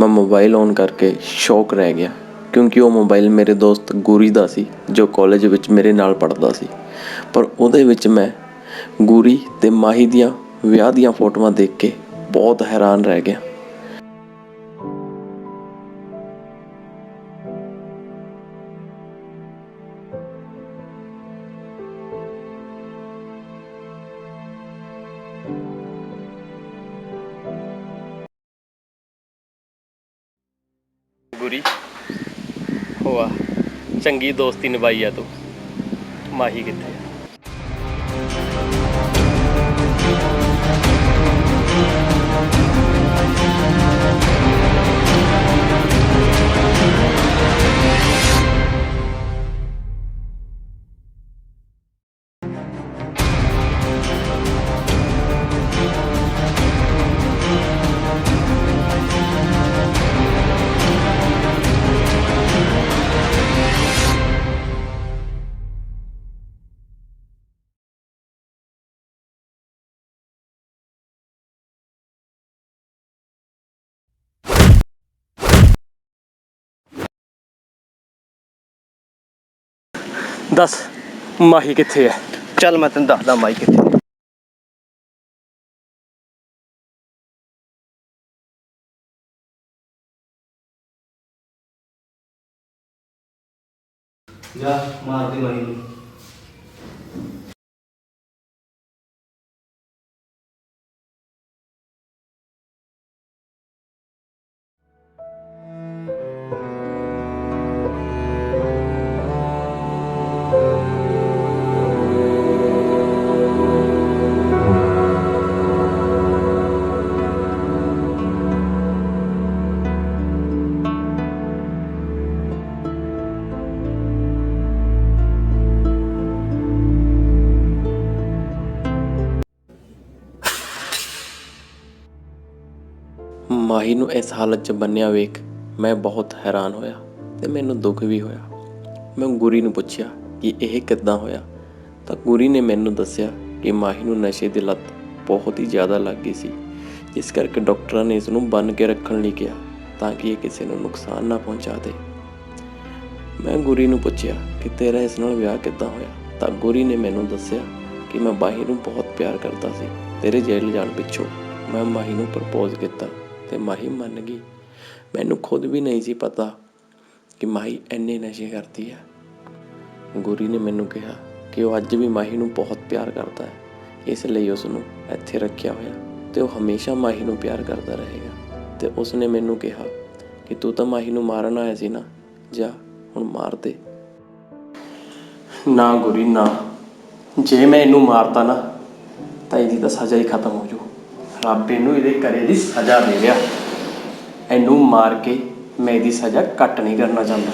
ਮੈਂ ਮੋਬਾਈਲ ਔਨ ਕਰਕੇ ਸ਼ੌਕ ਰਹਿ ਗਿਆ, ਕਿਉਂਕਿ ਉਹ ਮੋਬਾਈਲ ਮੇਰੇ ਦੋਸਤ ਗੁਰੀ ਦਾ ਸੀ ਜੋ ਕਾਲਜ ਵਿੱਚ ਮੇਰੇ ਨਾਲ ਪੜ੍ਹਦਾ ਸੀ। ਪਰ ਉਹਦੇ ਵਿੱਚ ਮੈਂ ਗੁਰੀ ਤੇ ਮਾਹੀ ਦੀਆਂ ਵਿਆਹ ਦੀਆਂ ਫੋਟੋਆਂ ਦੇਖ ਕੇ ਬਹੁਤ ਹੈਰਾਨ ਰਹਿ ਗਿਆ। ਗੁਰੀ ਹੋਆ ਚੰਗੀ ਦੋਸਤੀ ਨਿਭਾਈ ਆ ਤੂੰ। ਮਾਹੀ ਕਿੱਥੇ? ਦੱਸ ਮਾਹੀ ਕਿੱਥੇ ਹੈ? ਚੱਲ ਮੈਂ ਤੈਨੂੰ ਦੱਸਦਾ ਮਾਈ ਕਿੱਥੇ। ਜਾ ਮਾਰ ਦੇ ਮਾਈ ਨੂੰ। ਮਾਹੀ ਨੂੰ ਇਸ ਹਾਲਤ 'ਚ ਬੰਨਿਆ ਵੇਖ ਮੈਂ ਬਹੁਤ ਹੈਰਾਨ ਹੋਇਆ ਤੇ ਮੈਨੂੰ ਦੁੱਖ ਵੀ ਹੋਇਆ। ਮੈਂ ਗੁਰੀ ਨੂੰ ਪੁੱਛਿਆ ਕਿ ਇਹ ਕਿੱਦਾਂ ਹੋਇਆ, ਤਾਂ ਗੁਰੀ ਨੇ ਮੈਨੂੰ ਦੱਸਿਆ ਕਿ ਮਾਹੀ ਨੂੰ ਨਸ਼ੇ ਦੀ ਲੱਤ ਬਹੁਤ ਹੀ ਜ਼ਿਆਦਾ ਲੱਗ ਗਈ ਸੀ, ਜਿਸ ਕਰਕੇ ਡਾਕਟਰਾਂ ਨੇ ਇਸ ਨੂੰ ਬੰਨ੍ਹ ਕੇ ਰੱਖਣ ਲਈ ਕਿਹਾ ਤਾਂ ਕਿ ਇਹ ਕਿਸੇ ਨੂੰ ਨੁਕਸਾਨ ਨਾ ਪਹੁੰਚਾ ਦੇ। ਮੈਂ ਗੁਰੀ ਨੂੰ ਪੁੱਛਿਆ ਕਿ ਤੇਰਾ ਇਸ ਨਾਲ ਵਿਆਹ ਕਿੱਦਾਂ ਹੋਇਆ, ਤਾਂ ਗੁਰੀ ਨੇ ਮੈਨੂੰ ਦੱਸਿਆ ਕਿ ਮੈਂ ਮਾਹੀ ਨੂੰ ਬਹੁਤ ਪਿਆਰ ਕਰਦਾ ਸੀ। ਤੇਰੇ ਜੇਲ੍ਹ ਜਾਣ ਪਿੱਛੋਂ ਮੈਂ ਮਾਹੀ ਨੂੰ ਪ੍ਰਪੋਜ਼ ਕੀਤਾ ਤੇ ਮਾਹੀ ਮੰਨ ਗਈ। ਮੈਨੂੰ ਖੁਦ ਵੀ ਨਹੀਂ ਸੀ ਪਤਾ ਕਿ ਮਾਹੀ ਇੰਨੇ ਨਸ਼ੇ ਕਰਦੀ ਹੈ। ਗੁਰੀ ਨੇ ਮੈਨੂੰ ਕਿਹਾ ਕਿ ਉਹ ਅੱਜ ਵੀ ਮਾਹੀ ਨੂੰ ਬਹੁਤ ਪਿਆਰ ਕਰਦਾ ਹੈ, ਇਸ ਲਈ ਉਸ ਨੂੰ ਇੱਥੇ ਰੱਖਿਆ ਹੋਇਆ ਤੇ ਉਹ ਹਮੇਸ਼ਾ ਮਾਹੀ ਨੂੰ ਪਿਆਰ ਕਰਦਾ ਰਹੇਗਾ। ਤੇ ਉਸ ਨੇ ਮੈਨੂੰ ਕਿਹਾ ਕਿ ਤੂੰ ਤਾਂ ਮਾਹੀ ਨੂੰ ਮਾਰਨ ਆਇਆ ਸੀ ਨਾ, ਜਾ ਹੁਣ ਮਾਰ ਦੇ। ਨਾ ਗੁਰੀ ਨਾ, ਜੇ ਮੈਂ ਇਹਨੂੰ ਮਾਰਤਾ ਨਾ ਤਾਂ ਇਹਦੀ ਤਾਂ ਸਜ਼ਾ ਹੀ ਖਤਮ ਹੋ ਜੂ। ਰੱਬ ਇਹਨੂੰ ਇਹਦੇ ਕਰੇ ਦੀ ਸਜ਼ਾ ਦੇ ਰਿਹਾ। ਇਹਨੂੰ ਮਾਰ ਕੇ ਮੈਂ ਇਹਦੀ ਸਜ਼ਾ ਘੱਟ ਨਹੀਂ ਕਰਨਾ ਚਾਹੁੰਦਾ,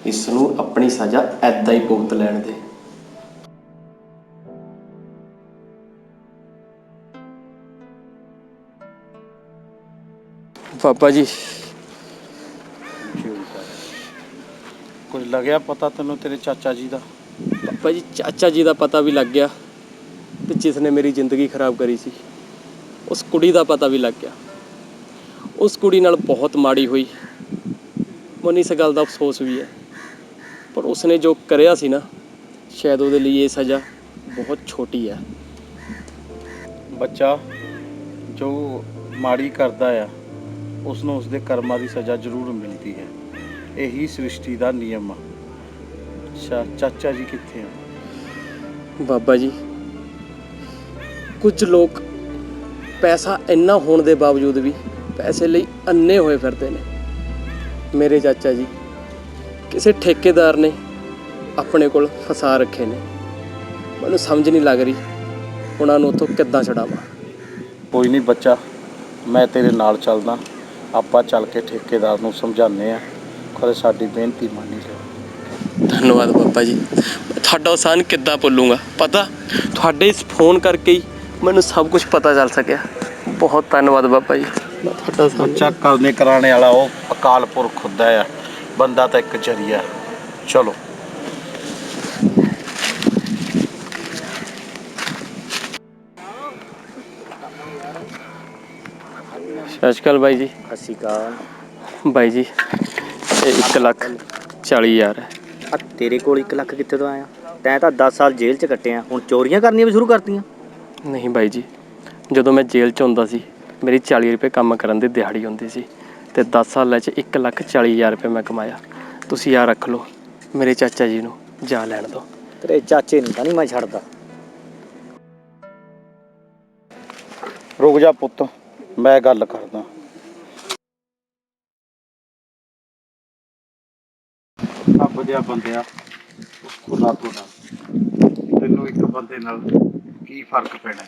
ਇਸ ਨੂੰ ਆਪਣੀ ਸਜ਼ਾ ਐਦਾਂ ਹੀ ਭੁਗਤ ਲੈਣ ਦੇ। ਪਾਪਾ ਜੀ, ਕੁਝ ਲੱਗਿਆ ਪਤਾ ਤੈਨੂੰ ਤੇਰੇ ਚਾਚਾ ਜੀ ਦਾ? ਪਾਪਾ ਜੀ, ਚਾਚਾ ਜੀ ਦਾ ਪਤਾ ਵੀ ਲੱਗ ਗਿਆ ਤੇ ਜਿਸ ਨੇ ਮੇਰੀ ਜ਼ਿੰਦਗੀ ਖਰਾਬ ਕਰੀ ਸੀ ਉਸ ਕੁੜੀ ਦਾ ਪਤਾ ਵੀ ਲੱਗ ਗਿਆ। ਉਸ ਕੁੜੀ ਨਾਲ ਬਹੁਤ ਮਾੜੀ ਹੋਈ, ਮੈਨੂੰ ਇਸ ਗੱਲ ਦਾ ਅਫਸੋਸ ਵੀ ਹੈ, ਪਰ ਉਸਨੇ ਜੋ ਕਰਿਆ ਸੀ ਨਾ, ਸ਼ਾਇਦ ਉਹਦੇ ਲਈ ਇਹ ਸਜ਼ਾ ਬਹੁਤ ਛੋਟੀ ਹੈ। ਬੱਚਾ ਜੋ ਮਾੜੀ ਕਰਦਾ ਆ ਉਸ ਨੂੰ ਉਸਦੇ ਕਰਮਾਂ ਦੀ ਸਜ਼ਾ ਜ਼ਰੂਰ ਮਿਲਦੀ ਹੈ, ਇਹੀ ਸ੍ਰਿਸ਼ਟੀ ਦਾ ਨਿਯਮ ਆ। ਅੱਛਾ, ਚਾਚਾ ਜੀ ਕਿੱਥੇ ਆ? ਬਾਬਾ ਜੀ, ਕੁਝ ਲੋਕ ਪੈਸਾ ਇੰਨਾ ਹੋਣ ਦੇ ਬਾਵਜੂਦ ਵੀ ਪੈਸੇ ਲਈ ਅੰਨੇ ਹੋਏ ਫਿਰਦੇ ਨੇ। ਮੇਰੇ ਚਾਚਾ ਜੀ ਕਿਸੇ ਠੇਕੇਦਾਰ ਨੇ ਆਪਣੇ ਕੋਲ ਫਸਾ ਰੱਖੇ ਨੇ। ਮੈਨੂੰ ਸਮਝ ਨਹੀਂ ਲੱਗ ਰਹੀ ਉਹਨਾਂ ਨੂੰ ਉੱਥੋਂ ਕਿੱਦਾਂ ਛਡਾਵਾਂ। ਕੋਈ ਨਹੀਂ ਬੱਚਾ, ਮੈਂ ਤੇਰੇ ਨਾਲ ਚੱਲਦਾ। ਆਪਾਂ ਚੱਲ ਕੇ ਠੇਕੇਦਾਰ ਨੂੰ ਸਮਝਾਉਂਦੇ ਆ, ਖਰੇ ਸਾਡੀ ਬੇਨਤੀ ਮੰਨੀ ਜਾਵੇ। ਧੰਨਵਾਦ ਬਾਬਾ ਜੀ, ਮੈਂ ਤੁਹਾਡਾ ਆਸਾਨ ਕਿੱਦਾਂ ਭੁੱਲੂੰਗਾ। ਪਤਾ ਤੁਹਾਡੇ ਇਸ ਫੋਨ ਕਰਕੇ ਹੀ ਮੈਨੂੰ ਸਭ ਕੁਝ ਪਤਾ ਚੱਲ ਸਕਿਆ। ਬਹੁਤ ਧੰਨਵਾਦ ਬਾਬਾ ਜੀ, ਮੈਂ ਤੁਹਾਡਾ ਬੱਚਾ ਕਰਨੇ ਕਰਾਣੇ ਵਾਲਾ ਉਹ ਅਕਾਲ ਪੁਰਖ ਹੁੰਦਾ ਆ, ਬੰਦਾ ਤਾਂ ਇੱਕ ਜਰੀਆ। ਚਲੋ। ਸਤਿ ਸ਼੍ਰੀ ਅਕਾਲ ਬਾਈ ਜੀ। ਸਤਿ ਸ਼੍ਰੀ ਅਕਾਲ ਬਾਈ ਜੀ, ਇਹ 1,40,000 ਹੈ। ਆ ਤੇਰੇ ਕੋਲ 1 ਲੱਖ ਕਿੱਥੇ ਤੋਂ ਆਇਆ? ਤੈਂ ਤਾਂ 10 ਸਾਲ ਜੇਲ੍ਹ 'ਚ ਕੱਟੇ ਆ, ਹੁਣ ਚੋਰੀਆਂ ਕਰਨੀਆਂ ਵੀ ਸ਼ੁਰੂ ਕਰਤੀਆਂ? ਨਹੀਂ ਬਾਈ ਜੀ, ਜਦੋਂ ਮੈਂ ਜੇਲ੍ਹ 'ਚ ਹੁੰਦਾ ਸੀ ਮੇਰੀ 40 ਰੁਪਏ ਕੰਮ ਕਰਨ ਦੀ ਦਿਹਾੜੀ ਹੁੰਦੀ ਸੀ ਤੇ 10 ਸਾਲਾਂ 'ਚ 1,40,000 ਰੁਪਏ ਮੈਂ ਕਮਾਇਆ। ਤੁਸੀਂ ਆ ਰੱਖ ਲਓ, ਮੇਰੇ ਚਾਚਾ ਜੀ ਨੂੰ ਜਾ ਲੈਣ ਦਿਓ। ਤੇਰੇ ਚਾਚੇ ਨੂੰ ਤਾਂ ਨਹੀਂ ਮੈਂ ਛੱਡਦਾ। ਰੁਕ ਜਾ ਪੁੱਤ, ਮੈਂ ਗੱਲ ਕਰਦਾ। ਰੱਬ ਦਿਆ ਬੰਦਿਆ, ਉਸ ਖੁਦਾ ਤੋਂ ਡਰ। ਤੈਨੂੰ ਇੱਕ ਬੰਦੇ ਨਾਲ ਕੀ ਫਰਕ ਪੈਣਾ?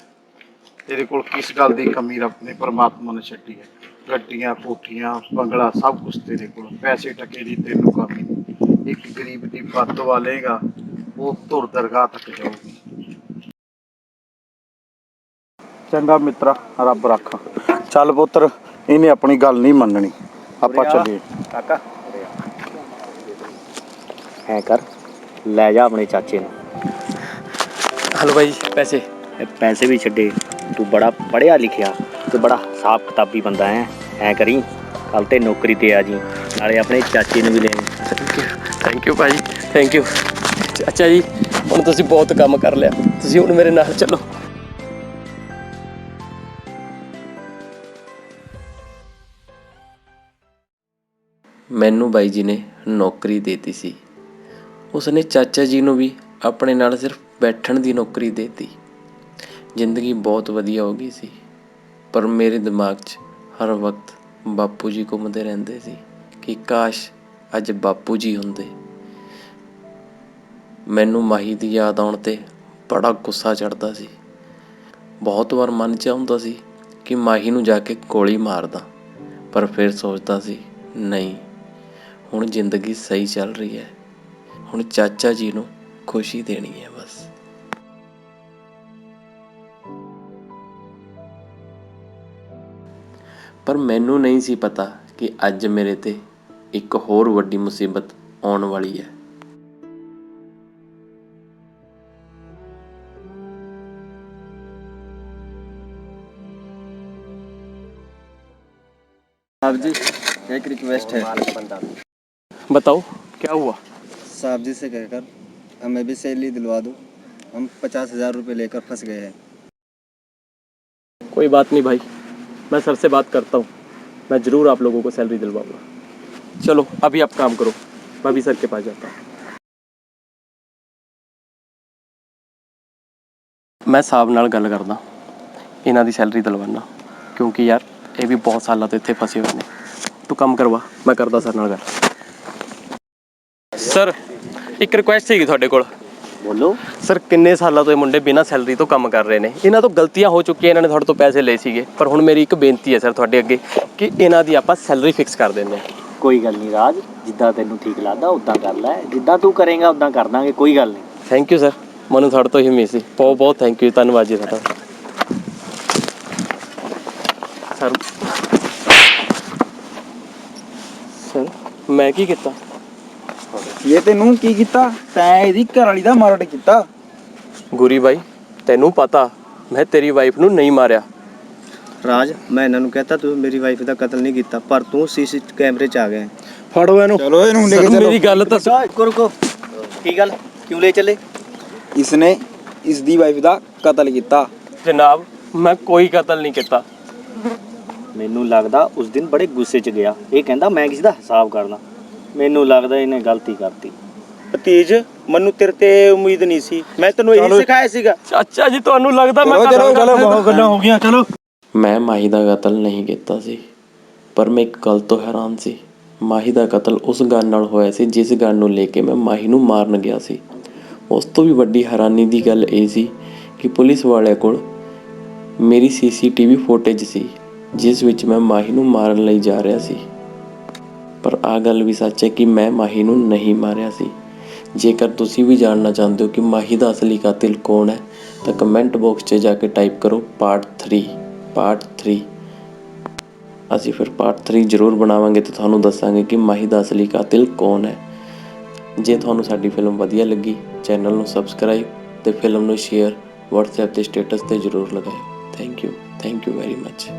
ਤੇਰੇ ਕੋਲ ਕਿਸ ਗੱਲ ਦੀ ਕਮੀ ਰੱਬ ਨੇ ਪਰਮਾਤਮਾ ਨੇ ਛੱਡੀ ਹੈ? ਗੱਡੀਆਂ, ਕੋਠੀਆਂ, ਬੰਗਲਾ, ਸਭ ਕੁਛ ਤੇਰੇ ਕੋਲ। ਪੈਸੇ ਟਕੇ ਦੀ ਤੈਨੂੰ ਕਮੀ ਨਹੀਂ। ਇੱਕ ਗਰੀਬ ਦੀ ਬਦਦੁਆ ਲਏਗਾ, ਉਹ ਧੁਰ ਦਰਗਾਹ ਤੱਕ ਜਾਊਗੀ। ਚੰਗਾ ਮਿੱਤਰਾ, ਰੱਬ ਰੱਖਾ। ਚੱਲ ਪੁੱਤਰ, ਇਹਨੇ ਆਪਣੀ ਗੱਲ ਨਹੀਂ ਮੰਨਣੀ, ਆਪਾਂ ਚੱਲੀਏ। ਕਾਕਾ ਐ ਕਰ, ਲੈ ਜਾ ਆਪਣੇ ਚਾਚੇ ਨੂੰ। ਹਲੋ ਬਾਈ ਜੀ, ਪੈਸੇ। ਇਹ ਪੈਸੇ ਵੀ ਛੱਡੇ, ਤੂੰ ਬੜਾ ਪੜ੍ਹਿਆ ਲਿਖਿਆ ਤੇ ਬੜਾ ਹਿਸਾਬ ਕਿਤਾਬੀ ਬੰਦਾ ਹੈ। ਐ ਕਰੀ, ਕੱਲ ਤੇ ਨੌਕਰੀ ਤੇ ਆ ਜੀ, ਨਾਲੇ ਆਪਣੇ ਚਾਚੇ ਨੂੰ ਵੀ ਲੈ ਆਈ। ਥੈਂਕ ਯੂ ਭਾਜੀ, ਥੈਂਕ ਯੂ। ਚਾਚਾ ਜੀ, ਹੁਣ ਤੁਸੀਂ ਬਹੁਤ ਕੰਮ ਕਰ ਲਿਆ, ਤੁਸੀਂ ਹੁਣ ਮੇਰੇ ਨਾਲ ਚੱਲੋ। ਮੈਨੂੰ ਬਾਈ ਜੀ ਨੇ ਨੌਕਰੀ ਦੇਤੀ ਸੀ। ਉਸਨੇ ਚਾਚਾ ਜੀ ਨੂੰ ਵੀ ਆਪਣੇ ਨਾਲ ਸਿਰਫ ਬੈਠਣ ਦੀ ਨੌਕਰੀ ਦੇਤੀ। ਜ਼ਿੰਦਗੀ ਬਹੁਤ ਵਧੀਆ ਹੋ ਗਈ ਸੀ, ਪਰ ਮੇਰੇ ਦਿਮਾਗ 'ਚ ਹਰ ਵਕਤ ਬਾਪੂ ਜੀ ਘੁੰਮਦੇ ਰਹਿੰਦੇ ਸੀ ਕਿ ਕਾਸ਼ ਅੱਜ ਬਾਪੂ ਜੀ ਹੁੰਦੇ। ਮੈਨੂੰ ਮਾਹੀ ਦੀ ਯਾਦ ਆਉਣ 'ਤੇ ਬੜਾ ਗੁੱਸਾ ਚੜ੍ਹਦਾ ਸੀ। ਬਹੁਤ ਵਾਰ ਮਨ 'ਚ ਆਉਂਦਾ ਸੀ ਕਿ ਮਾਹੀ ਨੂੰ ਜਾ ਕੇ ਗੋਲੀ ਮਾਰਦਾ, ਪਰ ਫਿਰ ਸੋਚਦਾ ਸੀ ਨਹੀਂ, ਹੁਣ ਜ਼ਿੰਦਗੀ ਸਹੀ ਚੱਲ ਰਹੀ ਹੈ, ਹੁਣ ਚਾਚਾ ਜੀ ਨੂੰ ਖੁਸ਼ੀ ਦੇਣੀ ਹੈ ਬਸ। ਪਰ ਮੈਨੂੰ ਨਹੀਂ ਸੀ ਪਤਾ ਕਿ ਅੱਜ ਮੇਰੇ 'ਤੇ ਇੱਕ ਹੋਰ ਵੱਡੀ ਮੁਸੀਬਤ ਆਉਣ ਵਾਲੀ ਹੈ। बताओ क्या हुआ? साहब जी से कहकर हमें भी सैलरी दिलवा दो, हम 50,000 रुपये लेकर फंस गए हैं। कोई बात नहीं भाई, मैं सर से बात करता हूँ, मैं ज़रूर आप लोगों को सैलरी दिलवाऊंगा। चलो अभी आप काम करो, मैं भी सर के पास जाता हूँ। मैं साहब ਨਾਲ ਗੱਲ ਕਰਦਾ, ਇਹਨਾਂ ਦੀ ਸੈਲਰੀ ਦਿਲਵਾਨਾ, ਕਿਉਂਕਿ ਯਾਰ ਇਹ ਵੀ ਬਹੁਤ ਸਾਲਾਂ ਤੋਂ ਇੱਥੇ ਫਸੇ ਹੋਏ ਨੇ। ਤੂੰ ਕੰਮ ਕਰਵਾ, ਮੈਂ ਕਰਦਾ ਸਰ ਨਾਲ ਗੱਲ। ਸਰ ਇੱਕ ਰਿਕੁਐਸਟ ਸੀਗੀ ਤੁਹਾਡੇ ਕੋਲ। ਬੋਲੋ ਸਰ ਕਿੰਨੇ ਸਾਲਾਂ ਤੋਂ ਇਹ ਮੁੰਡੇ ਬਿਨਾਂ ਸੈਲਰੀ ਤੋਂ ਕੰਮ ਕਰ ਰਹੇ ਨੇ, ਇਹਨਾਂ ਤੋਂ ਗਲਤੀਆਂ ਹੋ ਚੁੱਕੀਆਂ, ਇਹਨਾਂ ਨੇ ਤੁਹਾਡੇ ਤੋਂ ਪੈਸੇ ਲਏ ਸੀਗੇ, ਪਰ ਹੁਣ ਮੇਰੀ ਇੱਕ ਬੇਨਤੀ ਹੈ ਸਰ ਤੁਹਾਡੇ ਅੱਗੇ ਕਿ ਇਹਨਾਂ ਦੀ ਆਪਾਂ ਸੈਲਰੀ ਫਿਕਸ ਕਰ ਦਿੰਦੇ ਹਾਂ। ਕੋਈ ਗੱਲ ਨਹੀਂ ਰਾਜ, ਜਿੱਦਾਂ ਤੈਨੂੰ ਠੀਕ ਲੱਗਦਾ ਉੱਦਾਂ ਕਰ ਲੈ, ਜਿੱਦਾਂ ਤੂੰ ਕਰੇਂਗਾ ਉੱਦਾਂ ਕਰ ਦਾਂਗੇ, ਕੋਈ ਗੱਲ ਨਹੀਂ। ਥੈਂਕ ਯੂ ਸਰ, ਮੈਨੂੰ ਤੁਹਾਡੇ ਤੋਂ ਹੀ ਉਮੀਦ ਸੀ। ਬਹੁਤ ਬਹੁਤ ਥੈਂਕ ਯੂ, ਧੰਨਵਾਦ ਜੀ ਤੁਹਾਡਾ। ਸਰ ਮੈਂ ਕੀ ਕੀਤਾ? ਇਹ ਤੈਨੂੰ ਕੀ ਕੀਤਾ? ਤੈਂ ਇਹਦੀ ਘਰ ਵਾਲੀ ਦਾ ਮਰਡਰ ਕੀਤਾ। ਗੁਰੀ ਬਾਈ ਤੈਨੂੰ ਪਤਾ ਮੈਂ ਤੇਰੀ ਵਾਈਫ ਨੂੰ ਨਹੀਂ ਮਾਰਿਆ। ਰਾਜ ਮੈਂ ਇਹਨਾਂ ਨੂੰ ਕਹਤਾ ਤੂੰ ਮੇਰੀ ਵਾਈਫ ਦਾ ਕਤਲ ਨਹੀਂ ਕੀਤਾ, ਪਰ ਤੂੰ ਸੀਸੀ ਕੈਮਰੇ 'ਚ ਆ ਗਿਆ। ਫੜੋ ਇਹਨੂੰ। ਚਲੋ ਇਹਨੂੰ ਲੈ ਕੇ ਚਲੋ। ਮੇਰੀ ਗੱਲ ਤਾਂ ਰੁਕੋ ਕੀ ਗੱਲ, ਕਿਉਂ ਲੈ ਚੱਲੇ? ਇਸਨੇ ਇਸ ਦੀ ਵਾਈਫ ਦਾ ਕਤਲ ਕੀਤਾ। ਜਨਾਬ ਮੈਂ ਕੋਈ ਕਤਲ ਨਹੀਂ ਕੀਤਾ। ਮੈਨੂੰ ਲੱਗਦਾ ਉਸ ਦਿਨ ਬੜੇ ਗੁੱਸੇ 'ਚ ਗਿਆ, ਇਹ ਕਹਿੰਦਾ ਮੈਂ ਕਿਸੇ ਦਾ ਹਿਸਾਬ ਕਰਨਾ। ਮੈਨੂੰ ਲੱਗਦਾ ਇਹਨੇ ਗਲਤੀ ਕਰਤੀ। ਭਤੀਜ ਮੈਨੂੰ ਤੇਰੇ ਤੇ ਉਮੀਦ ਨਹੀਂ ਸੀ, ਮੈਂ ਤੈਨੂੰ ਇਹੀ ਸਿਖਾਇਆ ਸੀਗਾ। ਚਾਚਾ ਜੀ ਤੁਹਾਨੂੰ ਲੱਗਦਾ ਮੈਂ ਚਲੋ ਬਹੁਤ ਗੱਲਾਂ ਹੋ ਗਈਆਂ, ਚਲੋ। ਮੈਂ ਮਾਹੀ ਦਾ ਕਤਲ ਨਹੀਂ ਕੀਤਾ ਸੀ, ਪਰ ਮੈਂ ਇੱਕ ਗੱਲ ਤੋਂ ਹੈਰਾਨ ਸੀ। ਮਾਹੀ ਦਾ ਕਤਲ ਉਸ ਗੱਲ ਨਾਲ ਹੋਇਆ ਸੀ ਜਿਸ ਗੱਲ ਨੂੰ ਲੈ ਕੇ ਮੈਂ ਮਾਹੀ ਨੂੰ ਮਾਰਨ ਗਿਆ ਸੀ। ਉਸ ਤੋਂ ਵੀ ਵੱਡੀ ਹੈਰਾਨੀ ਦੀ ਗੱਲ ਇਹ ਸੀ ਕਿ ਪੁਲਿਸ ਵਾਲਿਆਂ ਕੋਲ ਮੇਰੀ CCTV ਫੁਟੇਜ ਸੀ ਜਿਸ ਵਿੱਚ ਮੈਂ ਮਾਹੀ ਨੂੰ ਮਾਰਨ ਲਈ ਜਾ ਰਿਹਾ ਸੀ। ਪਰ ਆਹ ਗੱਲ ਵੀ ਸੱਚ ਹੈ ਕਿ ਮੈਂ ਮਾਹੀ ਨੂੰ ਨਹੀਂ ਮਾਰਿਆ ਸੀ। ਜੇਕਰ ਤੁਸੀਂ ਵੀ ਜਾਣਨਾ ਚਾਹੁੰਦੇ ਹੋ ਕਿ ਮਾਹੀ ਦਾ ਅਸਲੀ ਕਾਤਿਲ ਕੌਣ ਹੈ ਤਾਂ ਕਮੈਂਟ ਬਾਕਸ 'ਚ ਜਾ ਕੇ ਟਾਈਪ ਕਰੋ ਪਾਰਟ 3। ਅਸੀਂ ਫਿਰ ਪਾਰਟ 3 ਜ਼ਰੂਰ ਬਣਾਵਾਂਗੇ ਤੇ ਤੁਹਾਨੂੰ ਦੱਸਾਂਗੇ ਕਿ ਮਾਹੀ ਦਾ ਅਸਲੀ ਕਾਤਿਲ ਕੌਣ ਹੈ। ਜੇ ਤੁਹਾਨੂੰ ਸਾਡੀ ਫਿਲਮ ਵਧੀਆ ਲੱਗੀ, ਚੈਨਲ ਨੂੰ ਸਬਸਕ੍ਰਾਈਬ ਤੇ ਫਿਲਮ ਨੂੰ ਸ਼ੇਅਰ WhatsApp ਤੇ ਸਟੇਟਸ ਤੇ ਜ਼ਰੂਰ ਲਗਾਇਓ। Thank you very much.